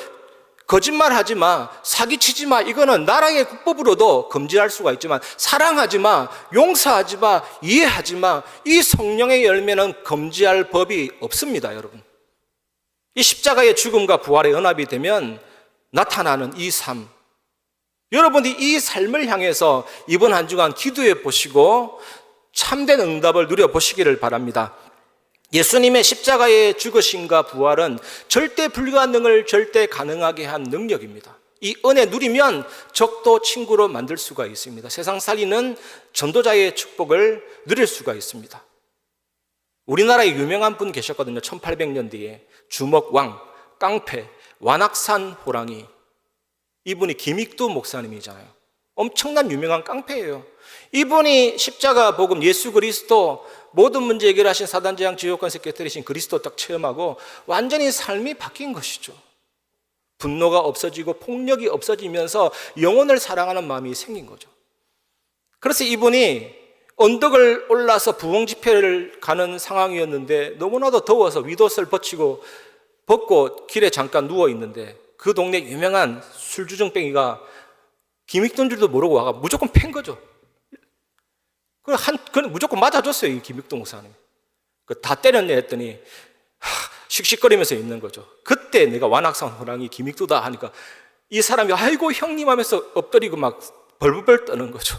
S5: 거짓말하지 마, 사기치지 마, 이거는 나라의 국법으로도 금지할 수가 있지만 사랑하지 마, 용서하지 마, 이해하지 마, 이 성령의 열매는 금지할 법이 없습니다. 여러분, 이 십자가의 죽음과 부활에 연합이 되면 나타나는 이 삶, 여러분이 이 삶을 향해서 이번 한 주간 기도해 보시고 참된 응답을 누려보시기를 바랍니다. 예수님의 십자가의 죽으심과 부활은 절대 불가능을 절대 가능하게 한 능력입니다. 이 은혜 누리면 적도 친구로 만들 수가 있습니다. 세상 살리는 전도자의 축복을 누릴 수가 있습니다. 우리나라에 유명한 분 계셨거든요. 1800년대에 주먹왕, 깡패, 완악산 호랑이. 이분이 김익두 목사님이잖아요. 엄청난 유명한 깡패예요. 이분이 십자가 복음, 예수 그리스도 모든 문제 해결하신 사단재앙 지옥관세 깨뜨리신 그리스도 딱 체험하고 완전히 삶이 바뀐 것이죠. 분노가 없어지고 폭력이 없어지면서 영혼을 사랑하는 마음이 생긴 거죠. 그래서 이분이 언덕을 올라서 부흥 집회를 가는 상황이었는데 너무나도 더워서 윗옷을 벗고 길에 잠깐 누워 있는데 그 동네 유명한 술주정뱅이가 김익도인 줄도 모르고 와가 무조건 팬 거죠. 그건 무조건 맞아줬어요, 이 김익도 목사님. 다 때렸네 했더니 씩씩거리면서 있는 거죠. 그때 내가 완악산 호랑이 김익도다 하니까 이 사람이 아이고 형님 하면서 엎드리고 막 벌벌 떠는 거죠.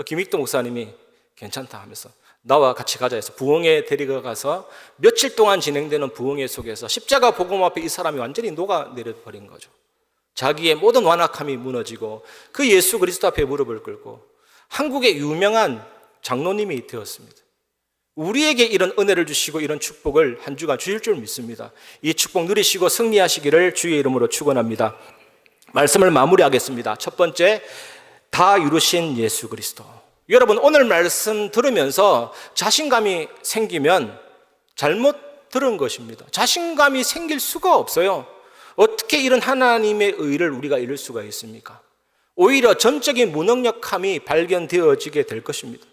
S5: 김익도 목사님이 괜찮다 하면서 나와 같이 가자 해서 부흥회 데리고 가서 며칠 동안 진행되는 부흥회 속에서 십자가 복음 앞에 이 사람이 완전히 녹아내려 버린 거죠. 자기의 모든 완악함이 무너지고 그 예수 그리스도 앞에 무릎을 꿇고 한국의 유명한 장로님이 되었습니다. 우리에게 이런 은혜를 주시고 이런 축복을 한 주간 주실 줄 믿습니다. 이 축복 누리시고 승리하시기를 주의 이름으로 축원합니다. 말씀을 마무리하겠습니다. 첫 번째, 다 이루신 예수 그리스도. 여러분, 오늘 말씀 들으면서 자신감이 생기면 잘못 들은 것입니다. 자신감이 생길 수가 없어요. 어떻게 이런 하나님의 의를 우리가 이룰 수가 있습니까? 오히려 전적인 무능력함이 발견되어지게 될 것입니다.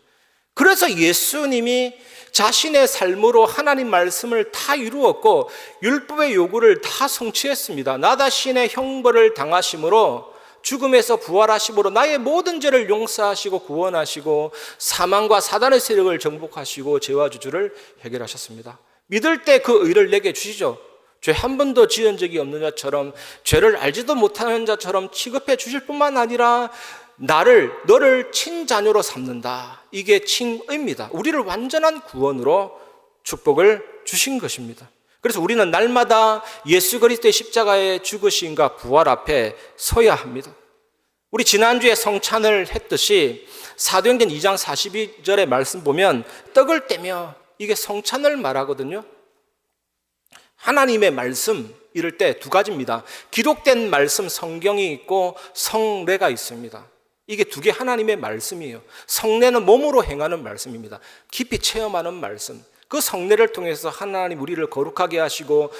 S5: 그래서 예수님이 자신의 삶으로 하나님 말씀을 다 이루었고 율법의 요구를 다 성취했습니다. 나 자신의 형벌을 당하심으로 죽음에서 부활하심으로 나의 모든 죄를 용서하시고 구원하시고 사망과 사단의 세력을 정복하시고 죄와 저주를 해결하셨습니다. 믿을 때 그 의를 내게 주시죠. 죄 한 번도 지은 적이 없는 자처럼, 죄를 알지도 못하는 자처럼 취급해 주실 뿐만 아니라 너를 친자녀로 삼는다. 이게 칭의입니다. 우리를 완전한 구원으로 축복을 주신 것입니다. 그래서 우리는 날마다 예수 그리스도의 십자가의 죽으심과 부활 앞에 서야 합니다. 우리 지난주에 성찬을 했듯이 사도행전 2장 42절의 말씀 보면 떡을 떼며, 이게 성찬을 말하거든요. 하나님의 말씀, 이럴 때 두 가지입니다. 기록된 말씀 성경이 있고 성례가 있습니다. 이게 두 개 하나님의 말씀이에요. 성례는 몸으로 행하는 말씀입니다. 깊이 체험하는 말씀. 그 성례를 통해서 하나님 우리를 거룩하게 하시고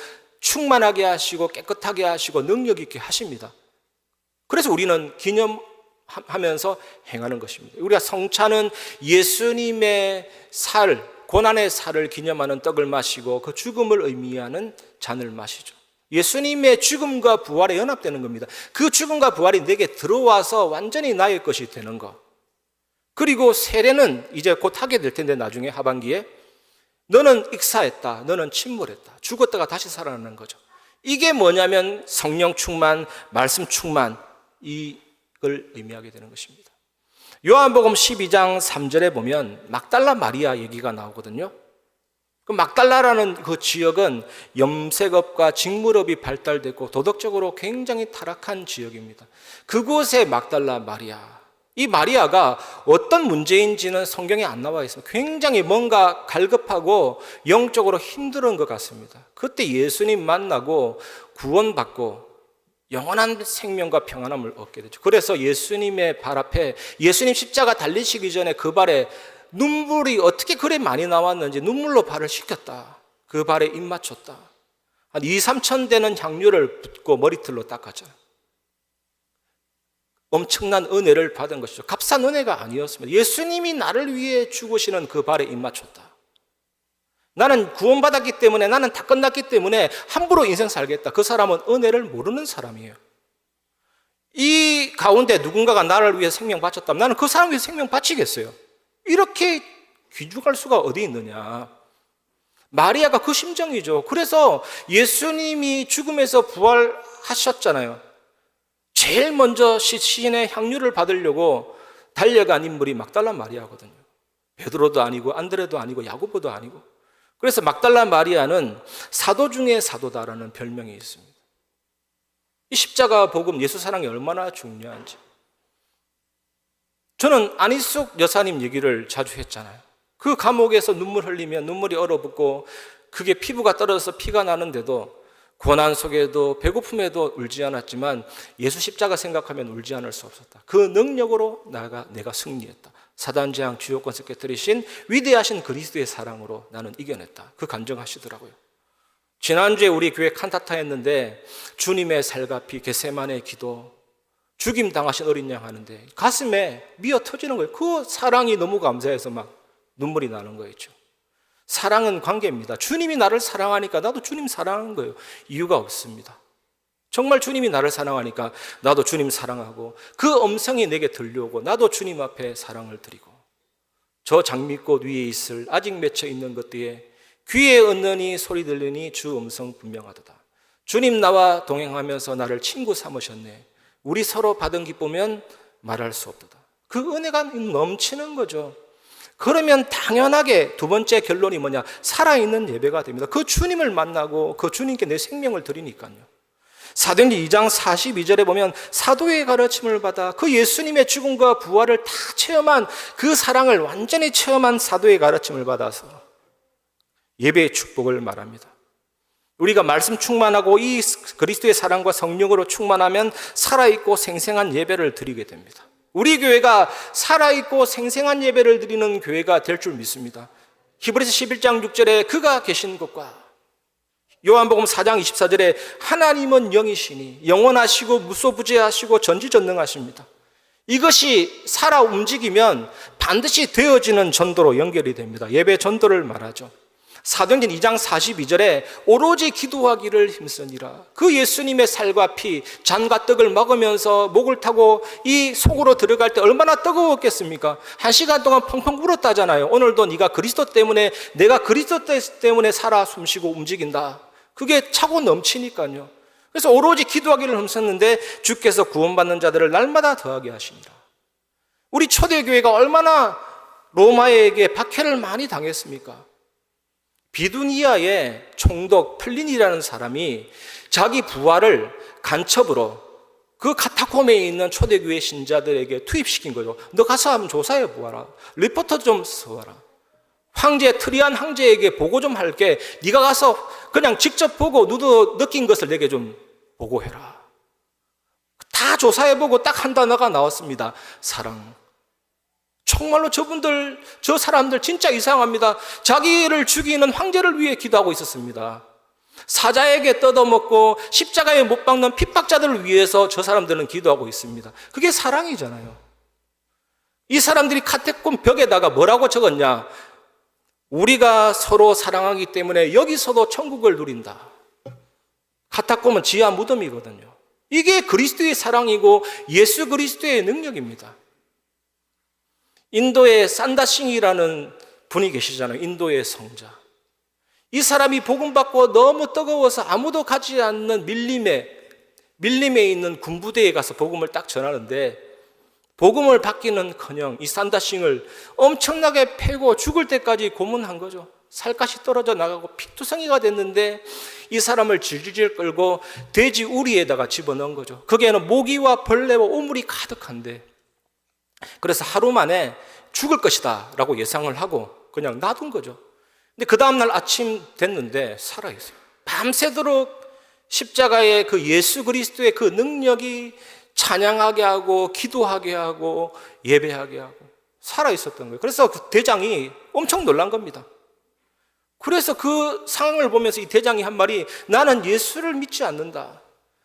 S5: 충만하게 하시고 깨끗하게 하시고 능력 있게 하십니다. 그래서 우리는 기념하면서 행하는 것입니다. 우리가 성찬은 예수님의 살, 고난의 살을 기념하는 떡을 마시고 그 죽음을 의미하는 잔을 마시죠. 예수님의 죽음과 부활에 연합되는 겁니다. 그 죽음과 부활이 내게 들어와서 완전히 나의 것이 되는 것. 그리고 세례는 이제 곧 하게 될 텐데 나중에 하반기에 너는 익사했다, 너는 침몰했다, 죽었다가 다시 살아나는 거죠. 이게 뭐냐면 성령 충만, 말씀 충만, 이걸 의미하게 되는 것입니다. 요한복음 12장 3절에 보면 막달라 마리아 얘기가 나오거든요. 그 막달라라는 그 지역은 염색업과 직물업이 발달됐고 도덕적으로 굉장히 타락한 지역입니다. 그곳에 막달라 마리아, 이 마리아가 어떤 문제인지는 성경에 안 나와 있습니다. 굉장히 뭔가 갈급하고 영적으로 힘든 것 같습니다. 그때 예수님 만나고 구원받고 영원한 생명과 평안함을 얻게 되죠. 그래서 예수님의 발 앞에, 예수님 십자가 달리시기 전에 그 발에 눈물이 어떻게 그래 많이 나왔는지 눈물로 발을 씻겼다. 그 발에 입 맞췄다. 한 2, 3천 되는 향유를 붓고 머리털로 닦았잖아요. 엄청난 은혜를 받은 것이죠. 값싼 은혜가 아니었습니다. 예수님이 나를 위해 죽으시는 그 발에 입 맞췄다. 나는 구원받았기 때문에, 나는 다 끝났기 때문에 함부로 인생 살겠다. 그 사람은 은혜를 모르는 사람이에요. 이 가운데 누군가가 나를 위해 생명 바쳤다면 나는 그 사람 위해 생명 바치겠어요. 이렇게 귀중할 수가 어디 있느냐. 마리아가 그 심정이죠. 그래서 예수님이 죽음에서 부활하셨잖아요. 제일 먼저 시신의 향유를 받으려고 달려간 인물이 막달라 마리아거든요. 베드로도 아니고 안드레도 아니고 야고보도 아니고. 그래서 막달라 마리아는 사도 중에 사도다라는 별명이 있습니다. 이 십자가 복음, 예수 사랑이 얼마나 중요한지. 저는 안희숙 여사님 얘기를 자주 했잖아요. 그 감옥에서 눈물 흘리면 눈물이 얼어붙고 그게 피부가 떨어져서 피가 나는데도 고난 속에도 배고픔에도 울지 않았지만 예수 십자가 생각하면 울지 않을 수 없었다. 그 능력으로 내가 승리했다. 사단 재앙 주요권세 깨뜨리신 위대하신 그리스도의 사랑으로 나는 이겨냈다. 그 간증하시더라고요. 지난주에 우리 교회 칸타타 했는데 주님의 살과 피, 겟세마네 기도, 죽임 당하신 어린 양 하는데 가슴에 미어 터지는 거예요. 그 사랑이 너무 감사해서 막 눈물이 나는 거였죠. 사랑은 관계입니다. 주님이 나를 사랑하니까 나도 주님 사랑하는 거예요. 이유가 없습니다. 정말 주님이 나를 사랑하니까 나도 주님 사랑하고 그 음성이 내게 들려오고 나도 주님 앞에 사랑을 드리고 저 장미꽃 위에 있을 아직 맺혀 있는 것들에 귀에 얻느니 소리 들리니 주 음성 분명하도다. 주님 나와 동행하면서 나를 친구 삼으셨네. 우리 서로 받은 기쁨은 말할 수 없도다. 그 은혜가 넘치는 거죠. 그러면 당연하게 두 번째 결론이 뭐냐? 살아있는 예배가 됩니다. 그 주님을 만나고 그 주님께 내 생명을 드리니까요. 사도행전 2장 42절에 보면 사도의 가르침을 받아 그 예수님의 죽음과 부활을 다 체험한 그 사랑을 완전히 체험한 사도의 가르침을 받아서 예배의 축복을 말합니다. 우리가 말씀 충만하고 이 그리스도의 사랑과 성령으로 충만하면 살아있고 생생한 예배를 드리게 됩니다. 우리 교회가 살아있고 생생한 예배를 드리는 교회가 될 줄 믿습니다. 히브리서 11장 6절에 그가 계신 곳과 요한복음 4장 24절에 하나님은 영이시니 영원하시고 무소부재하시고 전지전능하십니다. 이것이 살아 움직이면 반드시 되어지는 전도로 연결이 됩니다. 예배 전도를 말하죠. 사도행전 2장 42절에 오로지 기도하기를 힘쓰니라. 그 예수님의 살과 피, 잔과 떡을 먹으면서 목을 타고 이 속으로 들어갈 때 얼마나 뜨거웠겠습니까? 1시간 동안 펑펑 울었다잖아요. 오늘도 네가 그리스도 때문에, 내가 그리스도 때문에 살아 숨쉬고 움직인다. 그게 차고 넘치니까요. 그래서 오로지 기도하기를 힘썼는데 주께서 구원받는 자들을 날마다 더하게 하시니라. 우리 초대교회가 얼마나 로마에게 박해를 많이 당했습니까? 비두니아의 총독 플린이라는 사람이 자기 부하를 간첩으로 그 카타콤에 있는 초대교회 신자들에게 투입시킨 거죠. 너 가서 한번 조사해 보아라. 리포터 좀 써와라. 황제 트리안 황제에게 보고 좀 할게. 네가 가서 그냥 직접 보고 너도 느낀 것을 내게 좀 보고해라. 다 조사해보고 딱 한 단어가 나왔습니다. 사랑. 정말로 저 사람들 진짜 이상합니다. 자기를 죽이는 황제를 위해 기도하고 있었습니다. 사자에게 뜯어먹고 십자가에 못 박는 핍박자들을 위해서 저 사람들은 기도하고 있습니다. 그게 사랑이잖아요. 이 사람들이 카테콤 벽에다가 뭐라고 적었냐? 우리가 서로 사랑하기 때문에 여기서도 천국을 누린다. 카타콤은 지하 무덤이거든요. 이게 그리스도의 사랑이고 예수 그리스도의 능력입니다. 인도에 산다싱이라는 분이 계시잖아요. 인도의 성자. 이 사람이 복음 받고 너무 뜨거워서 아무도 가지 않는 밀림에 있는 군부대에 가서 복음을 딱 전하는데 복음을 받기는커녕 이 산다싱을 엄청나게 패고 죽을 때까지 고문한 거죠. 살갗이 떨어져 나가고 피투성이가 됐는데 이 사람을 질질 끌고 돼지 우리에다가 집어넣은 거죠. 거기에는 모기와 벌레와 오물이 가득한데 그래서 하루 만에 죽을 것이다 라고 예상을 하고 그냥 놔둔 거죠. 근데 그 다음날 아침 됐는데 살아있어요. 밤새도록 십자가의 그 예수 그리스도의 그 능력이 찬양하게 하고 기도하게 하고 예배하게 하고 살아있었던 거예요. 그래서 그 대장이 엄청 놀란 겁니다. 그래서 그 상황을 보면서 이 대장이 한 말이 나는 예수를 믿지 않는다.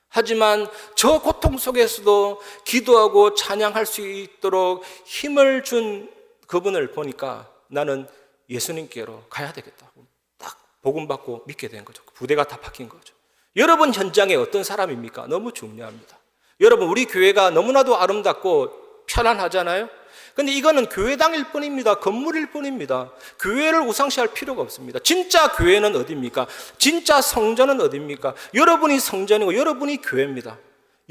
S5: 하지만 저 고통 속에서도 기도하고 찬양할 수 있도록 힘을 준 그분을 보니까 나는 예수님께로 가야 되겠다. 딱 복음 받고 믿게 된 거죠. 부대가 다 바뀐 거죠. 여러분 현장에 어떤 사람입니까? 너무 중요합니다. 여러분 우리 교회가 너무나도 아름답고 편안하잖아요. 근데 이거는 교회당일 뿐입니다. 건물일 뿐입니다. 교회를 우상시할 필요가 없습니다. 진짜 교회는 어디입니까? 진짜 성전은 어디입니까? 여러분이 성전이고 여러분이 교회입니다.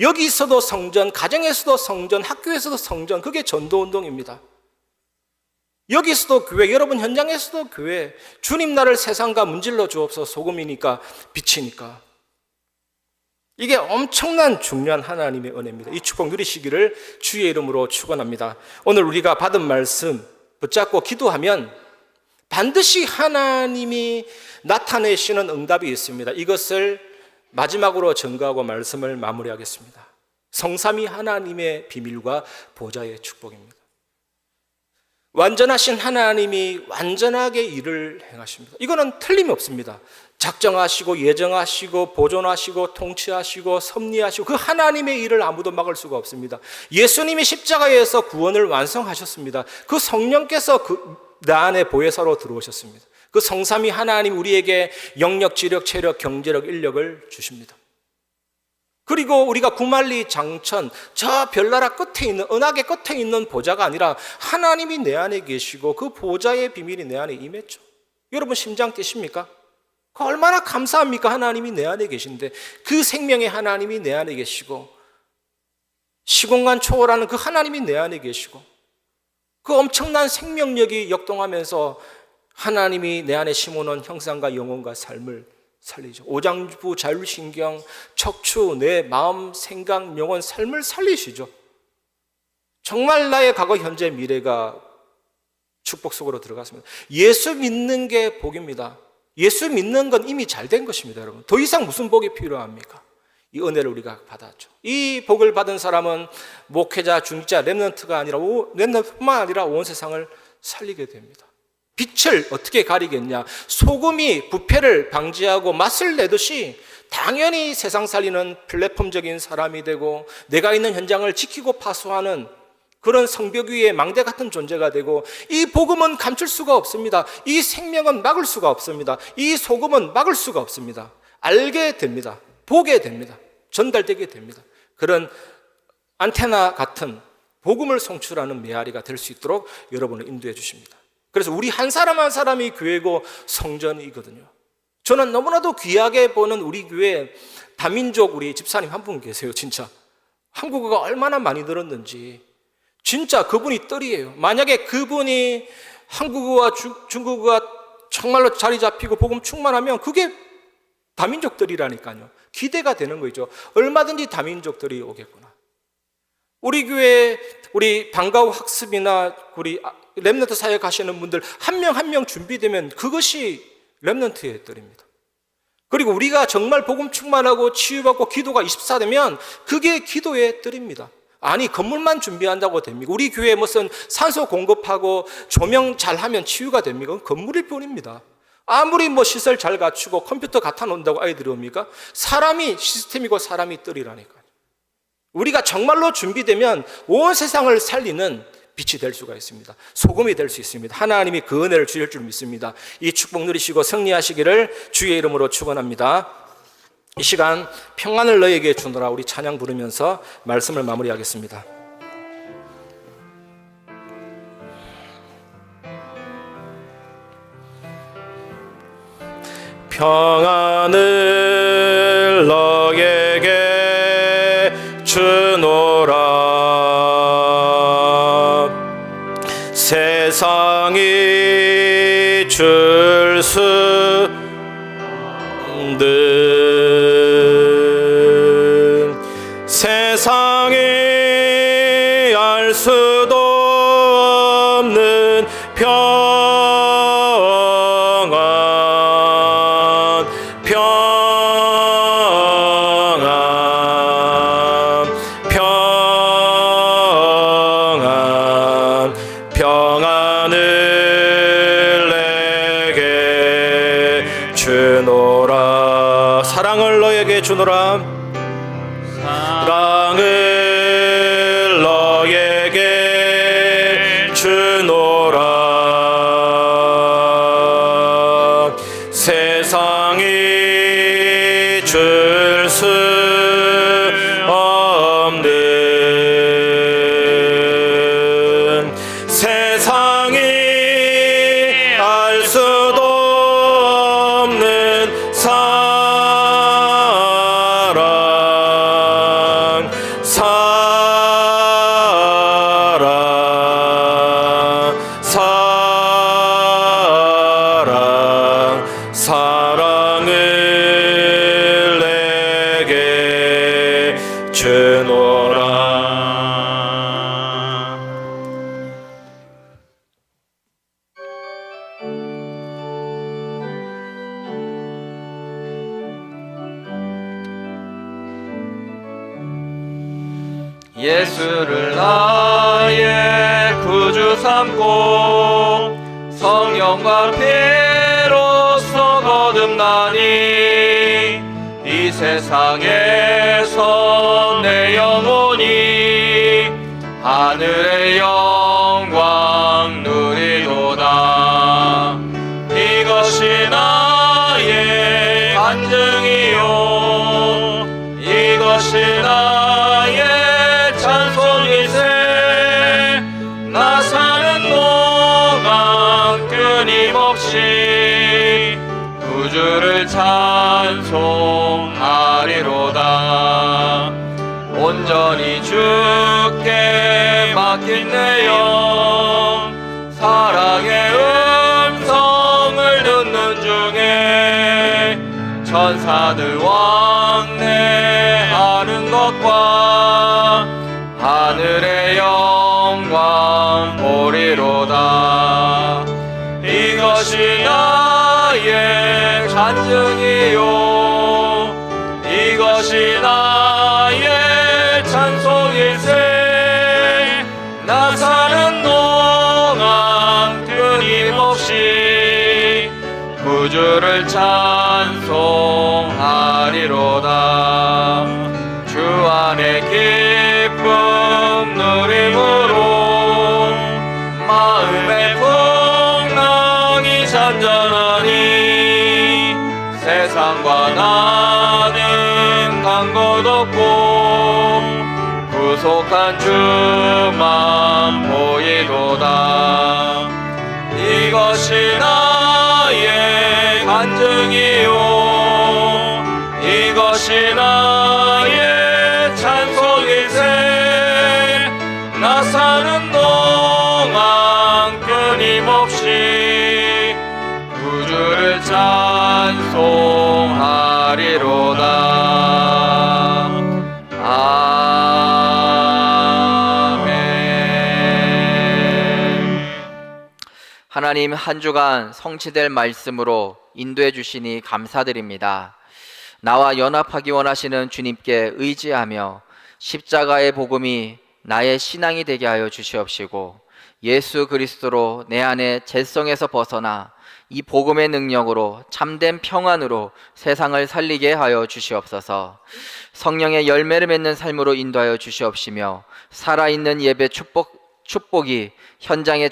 S5: 여기서도 성전, 가정에서도 성전, 학교에서도 성전, 그게 전도운동입니다. 여기서도 교회, 여러분 현장에서도 교회. 주님 나를 세상과 문질러 주옵소서. 소금이니까 빛이니까. 이게 엄청난 중요한 하나님의 은혜입니다. 이 축복 누리시기를 주의 이름으로 축원합니다. 오늘 우리가 받은 말씀 붙잡고 기도하면 반드시 하나님이 나타내시는 응답이 있습니다. 이것을 마지막으로 증거하고 말씀을 마무리하겠습니다. 성삼위 하나님의 비밀과 보좌의 축복입니다. 완전하신 하나님이 완전하게 일을 행하십니다. 이거는 틀림이 없습니다. 작정하시고 예정하시고 보존하시고 통치하시고 섭리하시고 그 하나님의 일을 아무도 막을 수가 없습니다. 예수님이 십자가에서 구원을 완성하셨습니다. 그 성령께서 나 안에 보혜사로 들어오셨습니다. 그 성삼위 하나님 우리에게 영력, 지력, 체력, 경제력, 인력을 주십니다. 그리고 우리가 구만리 장천 저 별나라 끝에 있는 은하계 끝에 있는 보좌가 아니라 하나님이 내 안에 계시고 그 보좌의 비밀이 내 안에 임했죠. 여러분 심장 뛰십니까? 그 얼마나 감사합니까? 하나님이 내 안에 계신데 그 생명의 하나님이 내 안에 계시고 시공간 초월하는 그 하나님이 내 안에 계시고 그 엄청난 생명력이 역동하면서 하나님이 내 안에 심어놓은 형상과 영혼과 삶을 살리죠. 오장부, 자율신경, 척추, 내 마음, 생각, 영혼, 삶을 살리시죠. 정말 나의 과거, 현재, 미래가 축복 속으로 들어갔습니다. 예수 믿는 게 복입니다. 예수 믿는 건 이미 잘 된 것입니다, 여러분. 더 이상 무슨 복이 필요합니까? 이 은혜를 우리가 받았죠. 이 복을 받은 사람은 목회자, 중직자, 렘넌트가 아니라 렘넌트뿐만 아니라 온 세상을 살리게 됩니다. 빛을 어떻게 가리겠냐? 소금이 부패를 방지하고 맛을 내듯이 당연히 세상 살리는 플랫폼적인 사람이 되고 내가 있는 현장을 지키고 파수하는 그런 성벽 위에 망대 같은 존재가 되고 이 복음은 감출 수가 없습니다. 이 생명은 막을 수가 없습니다. 이 소금은 막을 수가 없습니다. 알게 됩니다. 보게 됩니다. 전달되게 됩니다. 그런 안테나 같은 복음을 송출하는 메아리가 될 수 있도록 여러분을 인도해 주십니다. 그래서 우리 한 사람 한 사람이 교회고 성전이거든요. 저는 너무나도 귀하게 보는 우리 교회 다민족 우리 집사님 한 분 계세요. 진짜 한국어가 얼마나 많이 늘었는지 진짜 그분이 뜰이에요. 만약에 그분이 한국어와 중국어가 정말로 자리 잡히고 복음 충만하면 그게 다민족들이라니까요. 기대가 되는 거죠. 얼마든지 다민족들이 오겠구나. 우리 교회 우리 방과후 학습이나 우리 렘넌트 사역 하시는 분들 한 명 한 명 준비되면 그것이 렘넌트의 뜰입니다. 그리고 우리가 정말 복음 충만하고 치유받고 기도가 24되면 그게 기도의 뜰입니다. 아니 건물만 준비한다고 됩니까? 우리 교회에 무슨 산소 공급하고 조명 잘하면 치유가 됩니까? 그건 건물일 뿐입니다. 아무리 시설 잘 갖추고 컴퓨터 갖다 놓는다고 아이들이 옵니까? 사람이 시스템이고 사람이 뜰이라니까요. 우리가 정말로 준비되면 온 세상을 살리는 빛이 될 수가 있습니다. 소금이 될 수 있습니다. 하나님이 그 은혜를 주실 줄 믿습니다. 이 축복 누리시고 승리하시기를 주의 이름으로 축원합니다. 이 시간 평안을 너에게 주노라 우리 찬양 부르면서 말씀을 마무리하겠습니다. 평안을 너에게 주노라 세상이 줄 수 없는 세상이 알 수도 없는 평안 평안을 내게 주노라 사랑을 너에게 주노라 사랑을 너에게 주노라 세상이 줄 수 없는 세상이 알 수도 없는 사랑 사랑을 내게 주노라
S3: 예수를 나의 구주 삼고 성령과 피로써 거듭나니 이 세상에서 내 영혼이 하늘의 영광 누리도다 이것이 나의 간증이요 이것이 나의 찬송이세 나 사는 동안 끊임없이 구주를 찬송하리로다 온전히 주께 맡긴 내 영 사랑의 음성을 듣는 중에 천사들 왕래하는 것과 하늘의 영광 보리로다 이것이 나의 간증이요 이것이 나의 찬송일세 나 사는 동안 끊임없이 구주를 찬송하리로다 주 안에 기쁨 누림으로 마음의 풍랑이 잔잔하니 세상과 나는 간 곳 없고 구속한 주만 보이도다 이것이 나의 간증이요 이것이 나의 찬송일세 나 사는 동안 끊임없이 구주를 찬송하리로다 하나님, 한 주간 성취될 말씀으로 인도해 주시니 감사드립니다. 나와 연합하기 원하시는 주님께 의지하며 십자가의 복음이 나의 신앙이 되게 하여 주시옵시고, 예수 그리스도로 내 안에 죄성에서 벗어나 이 복음의 능력으로 참된 평안으로 세상을 살리게 하여 주시옵소서. 성령의 열매를 맺는 삶으로 인도하여 주시옵시며, 살아있는 예배 축복이 현장에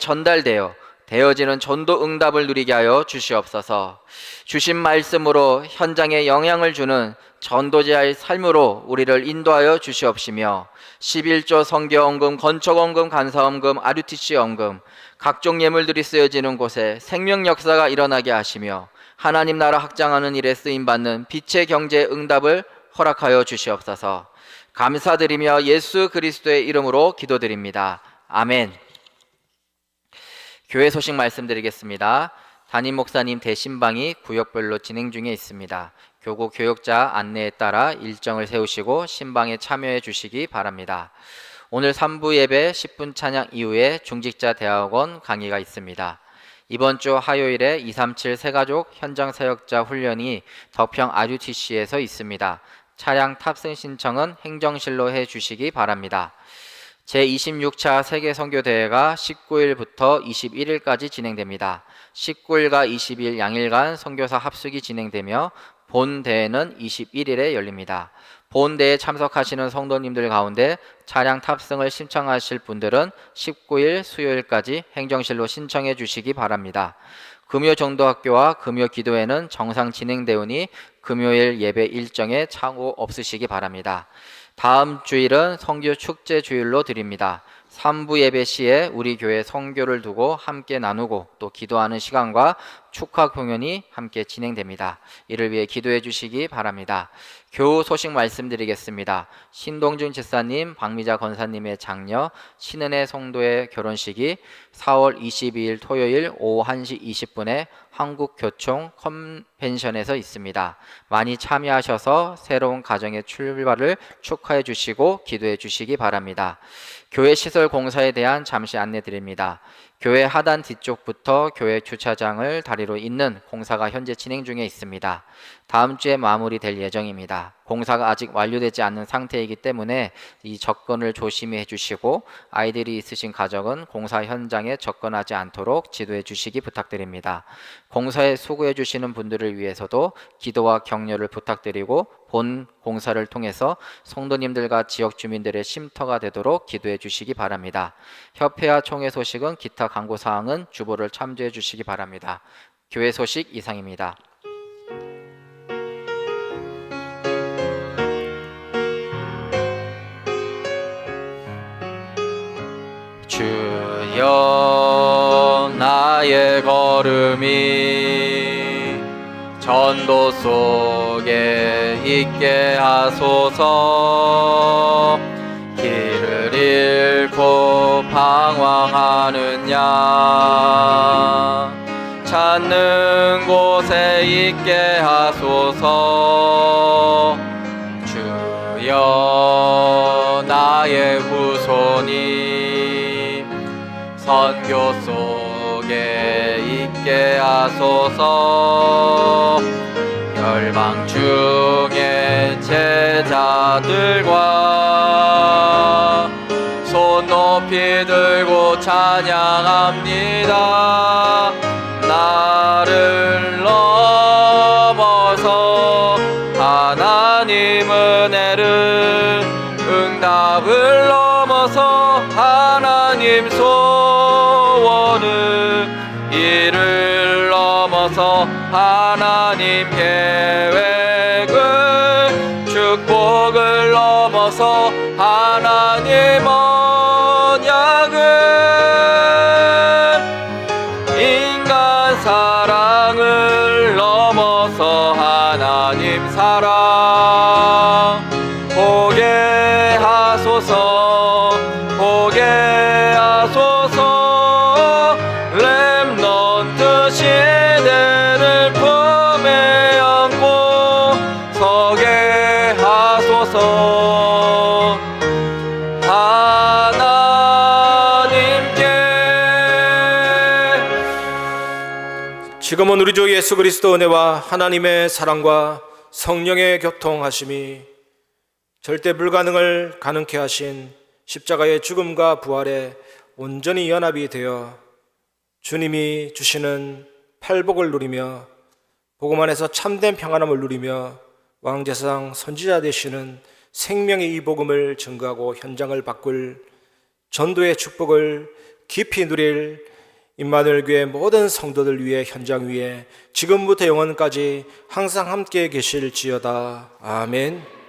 S3: 되어지는 전도 응답을 누리게 하여 주시옵소서. 주신 말씀으로 현장에 영향을 주는 전도자의 삶으로 우리를 인도하여 주시옵시며, 11조 선교원금, 건축원금, 간사원금, RUTC 원금, 각종 예물들이 쓰여지는 곳에 생명 역사가 일어나게 하시며, 하나님 나라 확장하는 일에 쓰임받는 빛의 경제 응답을 허락하여 주시옵소서. 감사드리며 예수 그리스도의 이름으로 기도드립니다. 아멘. 교회 소식 말씀드리겠습니다. 담임 목사님 대신방이 구역별로 진행 중에 있습니다. 교구 교역자 안내에 따라 일정을 세우시고 신방에 참여해 주시기 바랍니다. 오늘 3부 예배 10분 찬양 이후에 중직자 대학원 강의가 있습니다. 이번 주 화요일에 237 새가족 현장 사역자 훈련이 덕평 RUTC에서 있습니다. 차량 탑승 신청은 행정실로 해 주시기 바랍니다. 제26차 세계선교대회가 19일부터 21일까지 진행됩니다. 19일과 20일 양일간 선교사 합숙이 진행되며 본 대회는 21일에 열립니다. 본 대회에 참석하시는 성도님들 가운데 차량 탑승을 신청하실 분들은 19일 수요일까지 행정실로 신청해 주시기 바랍니다. 금요 정도학교와 금요 기도회는 정상 진행되오니 금요일 예배 일정에 착오 없으시기 바랍니다. 다음 주일은 선교 축제 주일로 드립니다. 3부 예배 시에 우리 교회 선교를 두고 함께 나누고 또 기도하는 시간과 축하 공연이 함께 진행됩니다. 이를 위해 기도해 주시기 바랍니다. 교우 소식 말씀드리겠습니다. 신동준 집사님, 박미자 권사님의 장녀 신은혜 성도의 결혼식이 4월 22일 토요일 오후 1시 20분에 한국교총 컨벤션에서 있습니다. 많이 참여하셔서 새로운 가정의 출발을 축하해 주시고 기도해 주시기 바랍니다. 교회 시설 공사에 대한 잠시 안내 드립니다. 교회 하단 뒤쪽부터 교회 주차장을 다리로 잇는 공사가 현재 진행 중에 있습니다. 다음 주에 마무리될 예정입니다. 공사가 아직 완료되지 않은 상태이기 때문에 이 접근을 조심히 해주시고, 아이들이 있으신 가정은 공사 현장에 접근하지 않도록 지도해 주시기 부탁드립니다. 공사에 수고해 주시는 분들을 위해서도 기도와 격려를 부탁드리고, 본 공사를 통해서 성도님들과 지역 주민들의 쉼터가 되도록 기도해 주시기 바랍니다. 협회와 총회 소식은 기타 광고 사항은 주보를 참조해 주시기 바랍니다. 교회 소식 이상입니다. 주여, 나의 걸음이 전도 속에 있게 하소서. 길을 잃고 방황하는 양 찾는 곳에 있게 하소서. 주여, 나의 후손이 선교 속에 있게 하소서. 열방 중에 제자들과 손 높이 들고 찬양합니다. 나를 넘어서 하나님 은혜를, 응답을 넘어서 하나님 소원을, 이를 넘어서 하나님 계획을, 축복을 넘어서 하나님 언약을, 인간 사랑을 넘어서 하나님 사랑 보게 하소서. 보게 하소서. 렘넌트 시대를 품에 안고 서게 하소서.
S5: 지금은 우리 주 예수 그리스도 은혜와 하나님의 사랑과 성령의 교통하심이 절대 불가능을 가능케 하신 십자가의 죽음과 부활에 온전히 연합이 되어 주님이 주시는 팔복을 누리며 복음 안에서 참된 평안함을 누리며 왕제사장 선지자 되시는 생명의 이 복음을 증거하고 현장을 바꿀 전도의 축복을 깊이 누릴 임마누엘 교회 모든 성도들 위해 현장 위에 지금부터 영원까지 항상 함께 계실지어다. 아멘.